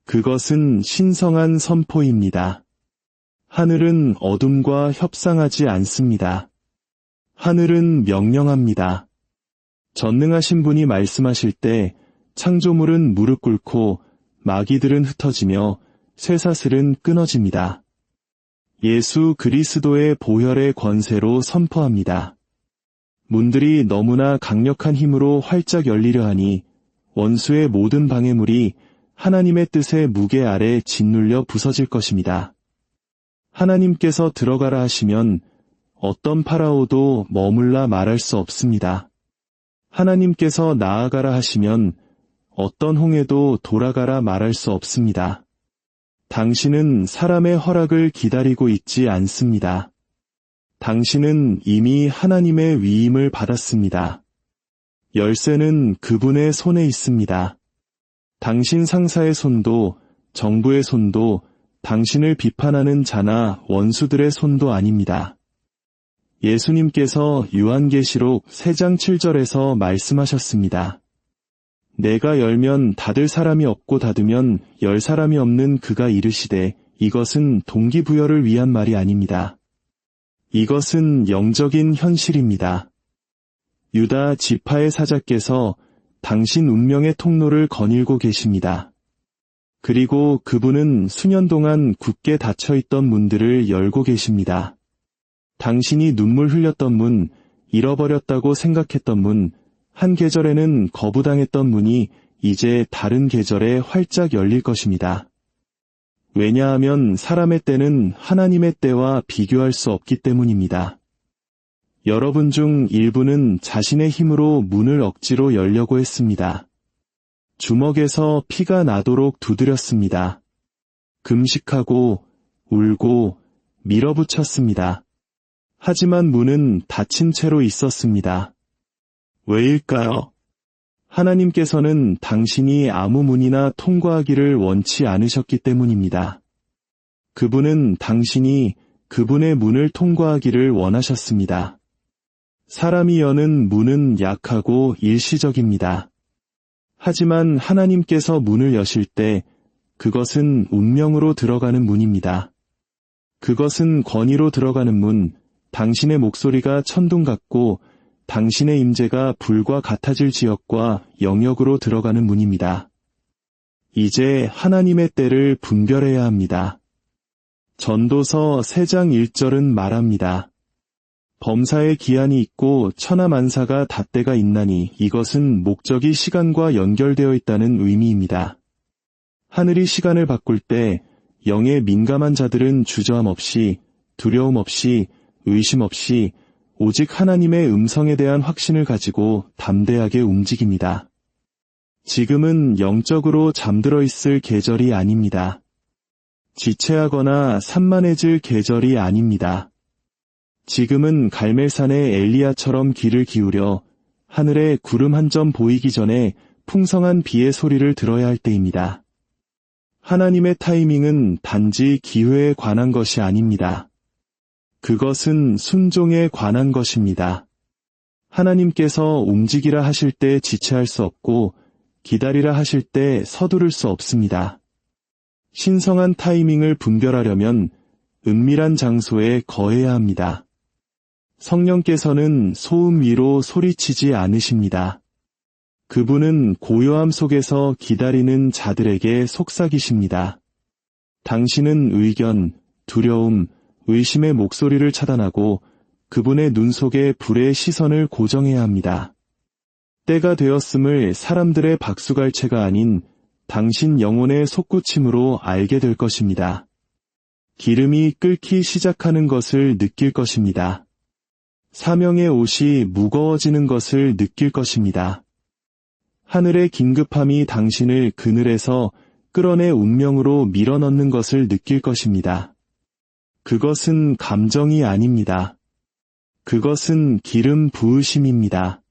[SPEAKER 1] 그것은 신성한 선포입니다. 하늘은 어둠과 협상하지 않습니다. 하늘은 명령합니다. 전능하신 분이 말씀하실 때 창조물은 무릎 꿇고 마귀들은 흩어지며 쇠사슬은 끊어집니다. 예수 그리스도의 보혈의 권세로 선포합니다. 문들이 너무나 강력한 힘으로 활짝 열리려 하니 원수의 모든 방해물이 하나님의 뜻의 무게 아래 짓눌려 부서질 것입니다. 하나님께서 들어가라 하시면 어떤 파라오도 머물라 말할 수 없습니다. 하나님께서 나아가라 하시면 어떤 홍해도 돌아가라 말할 수 없습니다. 당신은 사람의 허락을 기다리고 있지 않습니다. 당신은 이미 하나님의 위임을 받았습니다. 열쇠는 그분의 손에 있습니다. 당신 상사의 손도, 정부의 손도, 당신을 비판하는 자나 원수들의 손도 아닙니다. 예수님께서 요한계시록 3장 7절에서 말씀하셨습니다. 내가 열면 닫을 사람이 없고 닫으면 열 사람이 없는 그가 이르시되 이것은 동기부여를 위한 말이 아닙니다. 이것은 영적인 현실입니다. 유다 지파의 사자께서 당신 운명의 통로를 거닐고 계십니다. 그리고 그분은 수년 동안 굳게 닫혀있던 문들을 열고 계십니다. 당신이 눈물 흘렸던 문, 잃어버렸다고 생각했던 문, 한 계절에는 거부당했던 문이 이제 다른 계절에 활짝 열릴 것입니다. 왜냐하면 사람의 때는 하나님의 때와 비교할 수 없기 때문입니다. 여러분 중 일부는 자신의 힘으로 문을 억지로 열려고 했습니다. 주먹에서 피가 나도록 두드렸습니다. 금식하고 울고 밀어붙였습니다. 하지만 문은 닫힌 채로 있었습니다. 왜일까요? 하나님께서는 당신이 아무 문이나 통과하기를 원치 않으셨기 때문입니다. 그분은 당신이 그분의 문을 통과하기를 원하셨습니다. 사람이 여는 문은 약하고 일시적입니다. 하지만 하나님께서 문을 여실 때 그것은 운명으로 들어가는 문입니다. 그것은 권위로 들어가는 문, 당신의 목소리가 천둥 같고 당신의 임재가 불과 같아질 지역과 영역으로 들어가는 문입니다. 이제 하나님의 때를 분별해야 합니다. 전도서 3장 1절은 말합니다. 범사에 기한이 있고 천하만사가 닷대가 있나니 이것은 목적이 시간과 연결되어 있다는 의미입니다. 하늘이 시간을 바꿀 때 영에 민감한 자들은 주저함 없이, 두려움 없이, 의심 없이 오직 하나님의 음성에 대한 확신을 가지고 담대하게 움직입니다. 지금은 영적으로 잠들어 있을 계절이 아닙니다. 지체하거나 산만해질 계절이 아닙니다. 지금은 갈멜산의 엘리야처럼 귀를 기울여 하늘에 구름 한 점 보이기 전에 풍성한 비의 소리를 들어야 할 때입니다. 하나님의 타이밍은 단지 기회에 관한 것이 아닙니다. 그것은 순종에 관한 것입니다. 하나님께서 움직이라 하실 때 지체할 수 없고 기다리라 하실 때 서두를 수 없습니다. 신성한 타이밍을 분별하려면 은밀한 장소에 거해야 합니다. 성령께서는 소음 위로 소리치지 않으십니다. 그분은 고요함 속에서 기다리는 자들에게 속삭이십니다. 당신은 의견, 두려움, 의심의 목소리를 차단하고 그분의 눈 속에 불의 시선을 고정해야 합니다. 때가 되었음을 사람들의 박수갈채가 아닌 당신 영혼의 솟구침으로 알게 될 것입니다. 기름이 끓기 시작하는 것을 느낄 것입니다. 사명의 옷이 무거워지는 것을 느낄 것입니다. 하늘의 긴급함이 당신을 그늘에서 끌어내 운명으로 밀어넣는 것을 느낄 것입니다. 그것은 감정이 아닙니다. 그것은 기름 부으심입니다.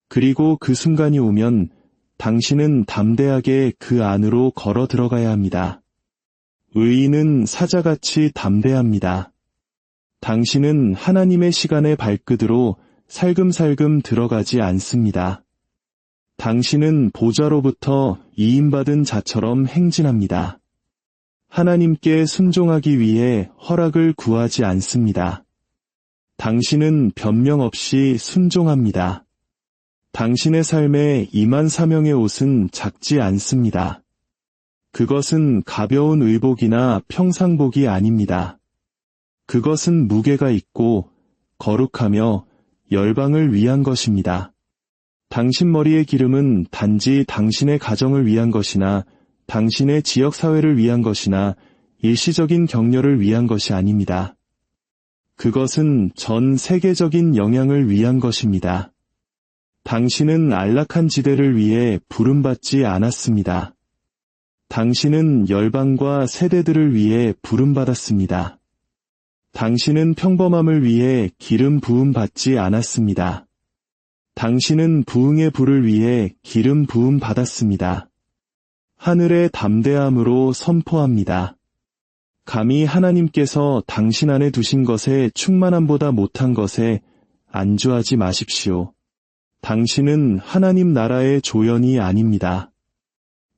[SPEAKER 1] 그리고 그 순간이 오면 당신은 담대하게 그 안으로 걸어 들어가야 합니다. 의인은 사자같이 담대합니다. 당신은 하나님의 시간의 발끝으로 살금살금 들어가지 않습니다. 당신은 보좌로부터 이임받은 자처럼 행진합니다. 하나님께 순종하기 위해 허락을 구하지 않습니다. 당신은 변명 없이 순종합니다. 당신의 삶에 임한 사명의 옷은 작지 않습니다. 그것은 가벼운 의복이나 평상복이 아닙니다. 그것은 무게가 있고 거룩하며 열방을 위한 것입니다. 당신 머리의 기름은 단지 당신의 가정을 위한 것이나 당신의 지역사회를 위한 것이나 일시적인 격려를 위한 것이 아닙니다. 그것은 전 세계적인 영향을 위한 것입니다. 당신은 안락한 지대를 위해 부름받지 않았습니다. 당신은 열방과 세대들을 위해 부름받았습니다. 당신은 평범함을 위해 기름 부음 받지 않았습니다. 당신은 부흥의 불을 위해 기름 부음 받았습니다. 하늘의 담대함으로 선포합니다. 감히 하나님께서 당신 안에 두신 것의 충만함보다 못한 것에 안주하지 마십시오. 당신은 하나님 나라의 조연이 아닙니다.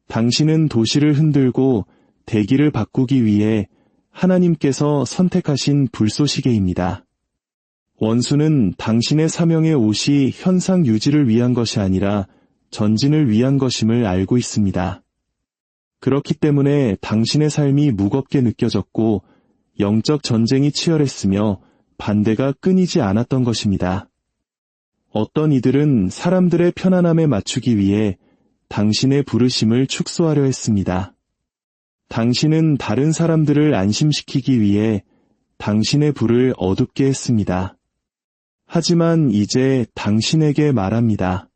[SPEAKER 1] 당신은 도시를 흔들고 대기를 바꾸기 위해 하나님께서 선택하신 불쏘시개입니다. 원수는 당신의 사명의 옷이 현상 유지를 위한 것이 아니라 전진을 위한 것임을 알고 있습니다. 그렇기 때문에 당신의 삶이 무겁게 느껴졌고 영적 전쟁이 치열했으며 반대가 끊이지 않았던 것입니다. 어떤 이들은 사람들의 편안함에 맞추기 위해 당신의 부르심을 축소하려 했습니다. 당신은 다른 사람들을 안심시키기 위해 당신의 불을 어둡게 했습니다. 하지만 이제 당신에게 말합니다.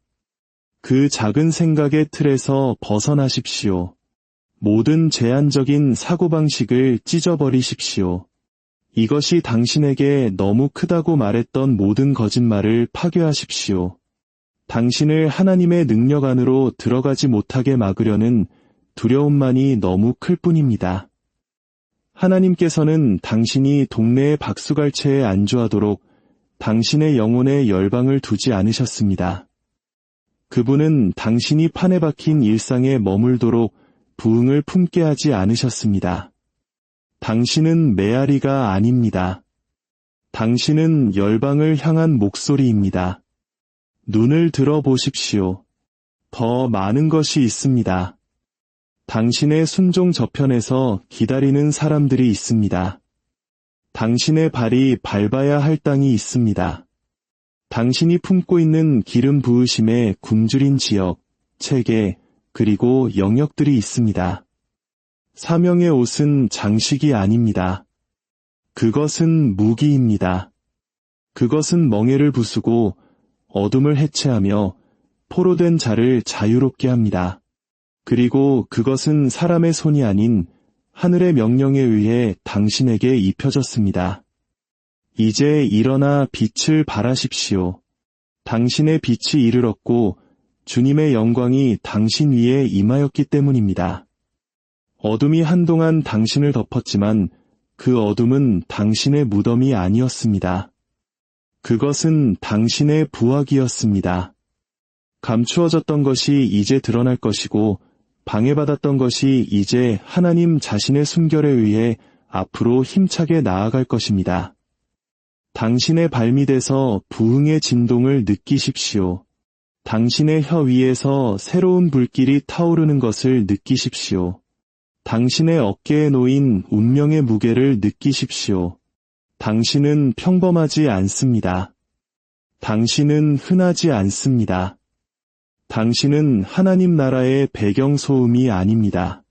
[SPEAKER 1] 그 작은 생각의 틀에서 벗어나십시오. 모든 제한적인 사고방식을 찢어버리십시오. 이것이 당신에게 너무 크다고 말했던 모든 거짓말을 파괴하십시오. 당신을 하나님의 능력 안으로 들어가지 못하게 막으려는 두려움만이 너무 클 뿐입니다. 하나님께서는 당신이 동네의 박수갈채에 안주하도록 당신의 영혼에 열방을 두지 않으셨습니다. 그분은 당신이 판에 박힌 일상에 머물도록 부흥을 품게 하지 않으셨습니다. 당신은 메아리가 아닙니다. 당신은 열방을 향한 목소리입니다. 눈을 들어보십시오. 더 많은 것이 있습니다. 당신의 순종 저편에서 기다리는 사람들이 있습니다. 당신의 발이 밟아야 할 땅이 있습니다. 당신이 품고 있는 기름 부으심의 굶주린 지역, 체계, 그리고 영역들이 있습니다. 사명의 옷은 장식이 아닙니다. 그것은 무기입니다. 그것은 멍에를 부수고 어둠을 해체하며 포로된 자를 자유롭게 합니다. 그리고 그것은 사람의 손이 아닌 하늘의 명령에 의해 당신에게 입혀졌습니다. 이제 일어나 빛을 발하십시오. 당신의 빛이 이르렀고 주님의 영광이 당신 위에 임하였기 때문입니다. 어둠이 한동안 당신을 덮었지만 그 어둠은 당신의 무덤이 아니었습니다. 그것은 당신의 부학이었습니다. 감추어졌던 것이 이제 드러날 것이고 방해받았던 것이 이제 하나님 자신의 숨결에 의해 앞으로 힘차게 나아갈 것입니다. 당신의 발밑에서 부흥의 진동을 느끼십시오. 당신의 혀 위에서 새로운 불길이 타오르는 것을 느끼십시오. 당신의 어깨에 놓인 운명의 무게를 느끼십시오. 당신은 평범하지 않습니다. 당신은 흔하지 않습니다. 당신은 하나님 나라의 배경소음이 아닙니다.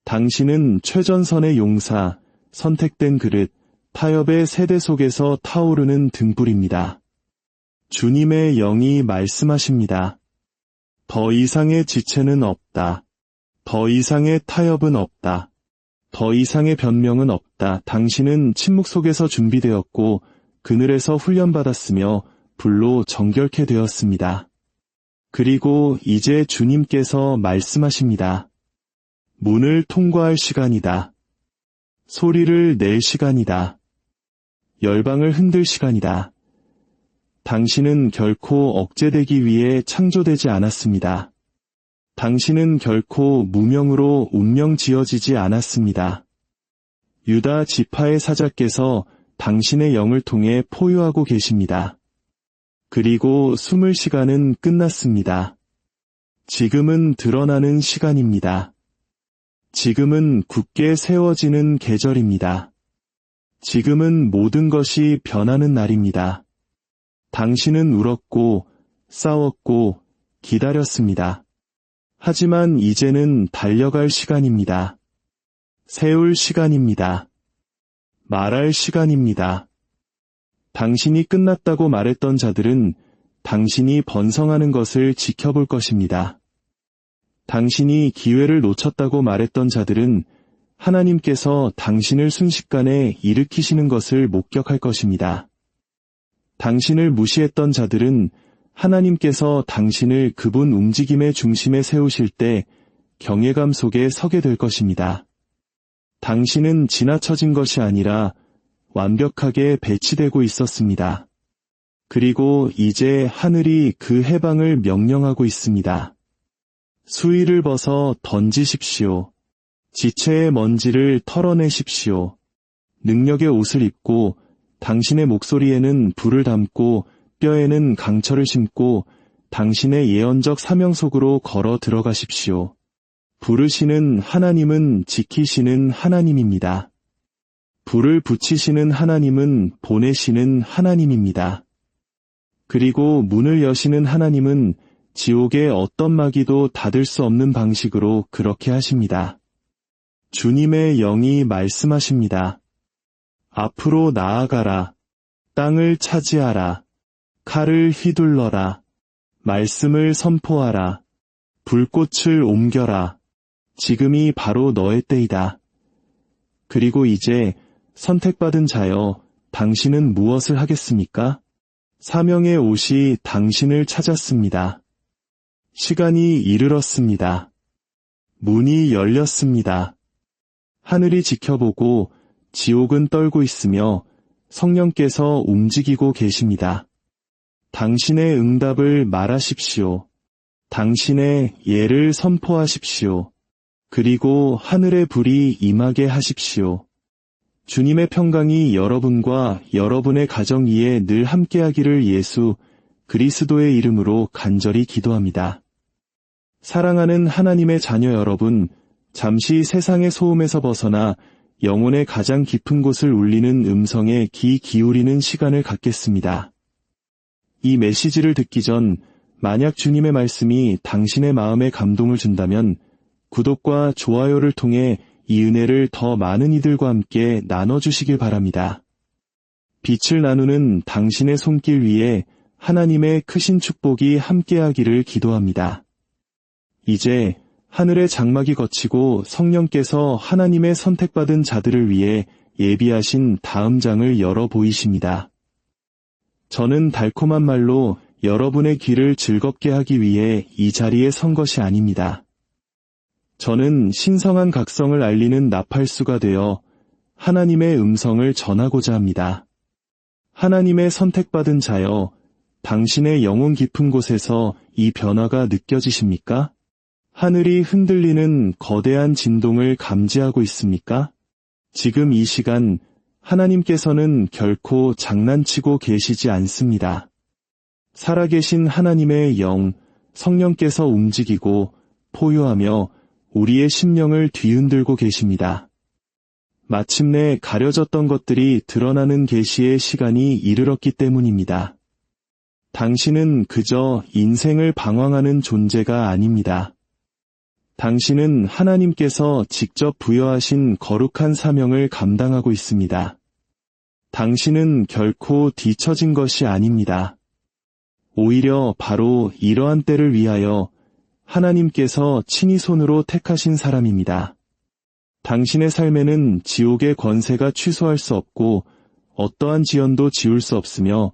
[SPEAKER 1] 당신은 최전선의 용사, 선택된 그릇, 타협의 세대 속에서 타오르는 등불입니다. 주님의 영이 말씀하십니다. 더 이상의 지체는 없다. 더 이상의 타협은 없다. 더 이상의 변명은 없다. 당신은 침묵 속에서 준비되었고 그늘에서 훈련받았으며 불로 정결케 되었습니다. 그리고 이제 주님께서 말씀하십니다. 문을 통과할 시간이다. 소리를 낼 시간이다. 열방을 흔들 시간이다. 당신은 결코 억제되기 위해 창조되지 않았습니다. 당신은 결코 무명으로 운명 지어지지 않았습니다. 유다 지파의 사자께서 당신의 영을 통해 포효하고 계십니다. 그리고 숨을 시간은 끝났습니다. 지금은 드러나는 시간입니다. 지금은 굳게 세워지는 계절입니다. 지금은 모든 것이 변하는 날입니다. 당신은 울었고 싸웠고 기다렸습니다. 하지만 이제는 달려갈 시간입니다. 세울 시간입니다. 말할 시간입니다. 당신이 끝났다고 말했던 자들은 당신이 번성하는 것을 지켜볼 것입니다. 당신이 기회를 놓쳤다고 말했던 자들은 하나님께서 당신을 순식간에 일으키시는 것을 목격할 것입니다. 당신을 무시했던 자들은 하나님께서 당신을 그분 움직임의 중심에 세우실 때 경외감 속에 서게 될 것입니다. 당신은 지나쳐진 것이 아니라 완벽하게 배치되고 있었습니다. 그리고 이제 하늘이 그 해방을 명령하고 있습니다. 수의를 벗어 던지십시오. 지체의 먼지를 털어내십시오. 능력의 옷을 입고 당신의 목소리에는 불을 담고 뼈에는 강철을 심고 당신의 예언적 사명 속으로 걸어 들어가십시오. 부르시는 하나님은 지키시는 하나님입니다. 불을 붙이시는 하나님은 보내시는 하나님입니다. 그리고 문을 여시는 하나님은 지옥의 어떤 마귀도 닫을 수 없는 방식으로 그렇게 하십니다. 주님의 영이 말씀하십니다. 앞으로 나아가라. 땅을 차지하라. 칼을 휘둘러라. 말씀을 선포하라. 불꽃을 옮겨라. 지금이 바로 너의 때이다. 그리고 이제 선택받은 자여, 당신은 무엇을 하겠습니까? 사명의 옷이 당신을 찾았습니다. 시간이 이르렀습니다. 문이 열렸습니다. 하늘이 지켜보고 지옥은 떨고 있으며 성령께서 움직이고 계십니다. 당신의 응답을 말하십시오. 당신의 예를 선포하십시오. 그리고 하늘의 불이 임하게 하십시오. 주님의 평강이 여러분과 여러분의 가정 위에 늘 함께하기를 예수 그리스도의 이름으로 간절히 기도합니다. 사랑하는 하나님의 자녀 여러분, 잠시 세상의 소음에서 벗어나 영혼의 가장 깊은 곳을 울리는 음성에 귀 기울이는 시간을 갖겠습니다. 이 메시지를 듣기 전 만약 주님의 말씀이 당신의 마음에 감동을 준다면 구독과 좋아요를 통해 이 은혜를 더 많은 이들과 함께 나눠주시길 바랍니다. 빛을 나누는 당신의 손길 위에 하나님의 크신 축복이 함께하기를 기도합니다. 이제 하늘의 장막이 걷히고 성령께서 하나님의 선택받은 자들을 위해 예비하신 다음 장을 열어 보이십니다. 저는 달콤한 말로 여러분의 귀를 즐겁게 하기 위해 이 자리에 선 것이 아닙니다. 저는 신성한 각성을 알리는 나팔수가 되어 하나님의 음성을 전하고자 합니다. 하나님의 선택받은 자여, 당신의 영혼 깊은 곳에서 이 변화가 느껴지십니까? 하늘이 흔들리는 거대한 진동을 감지하고 있습니까? 지금 이 시간 하나님께서는 결코 장난치고 계시지 않습니다. 살아계신 하나님의 영, 성령께서 움직이고 포효하며 우리의 심령을 뒤흔들고 계십니다. 마침내 가려졌던 것들이 드러나는 계시의 시간이 이르렀기 때문입니다. 당신은 그저 인생을 방황하는 존재가 아닙니다. 당신은 하나님께서 직접 부여하신 거룩한 사명을 감당하고 있습니다. 당신은 결코 뒤처진 것이 아닙니다. 오히려 바로 이러한 때를 위하여 하나님께서 친히 손으로 택하신 사람입니다. 당신의 삶에는 지옥의 권세가 취소할 수 없고 어떠한 지연도 지울 수 없으며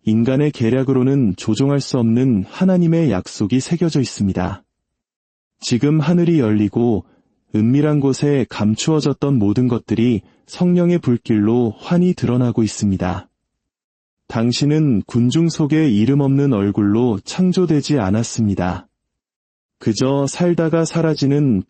[SPEAKER 1] 인간의 계략으로는 조종할 수 없는 하나님의 약속이 새겨져 있습니다. 지금 하늘이 열리고 은밀한 곳에 감추어졌던 모든 것들이 성령의 불길로 환히 드러나고 있습니다. 당신은 군중 속의 이름 없는 얼굴로 창조되지 않았습니다. 그저 살다가 사라지는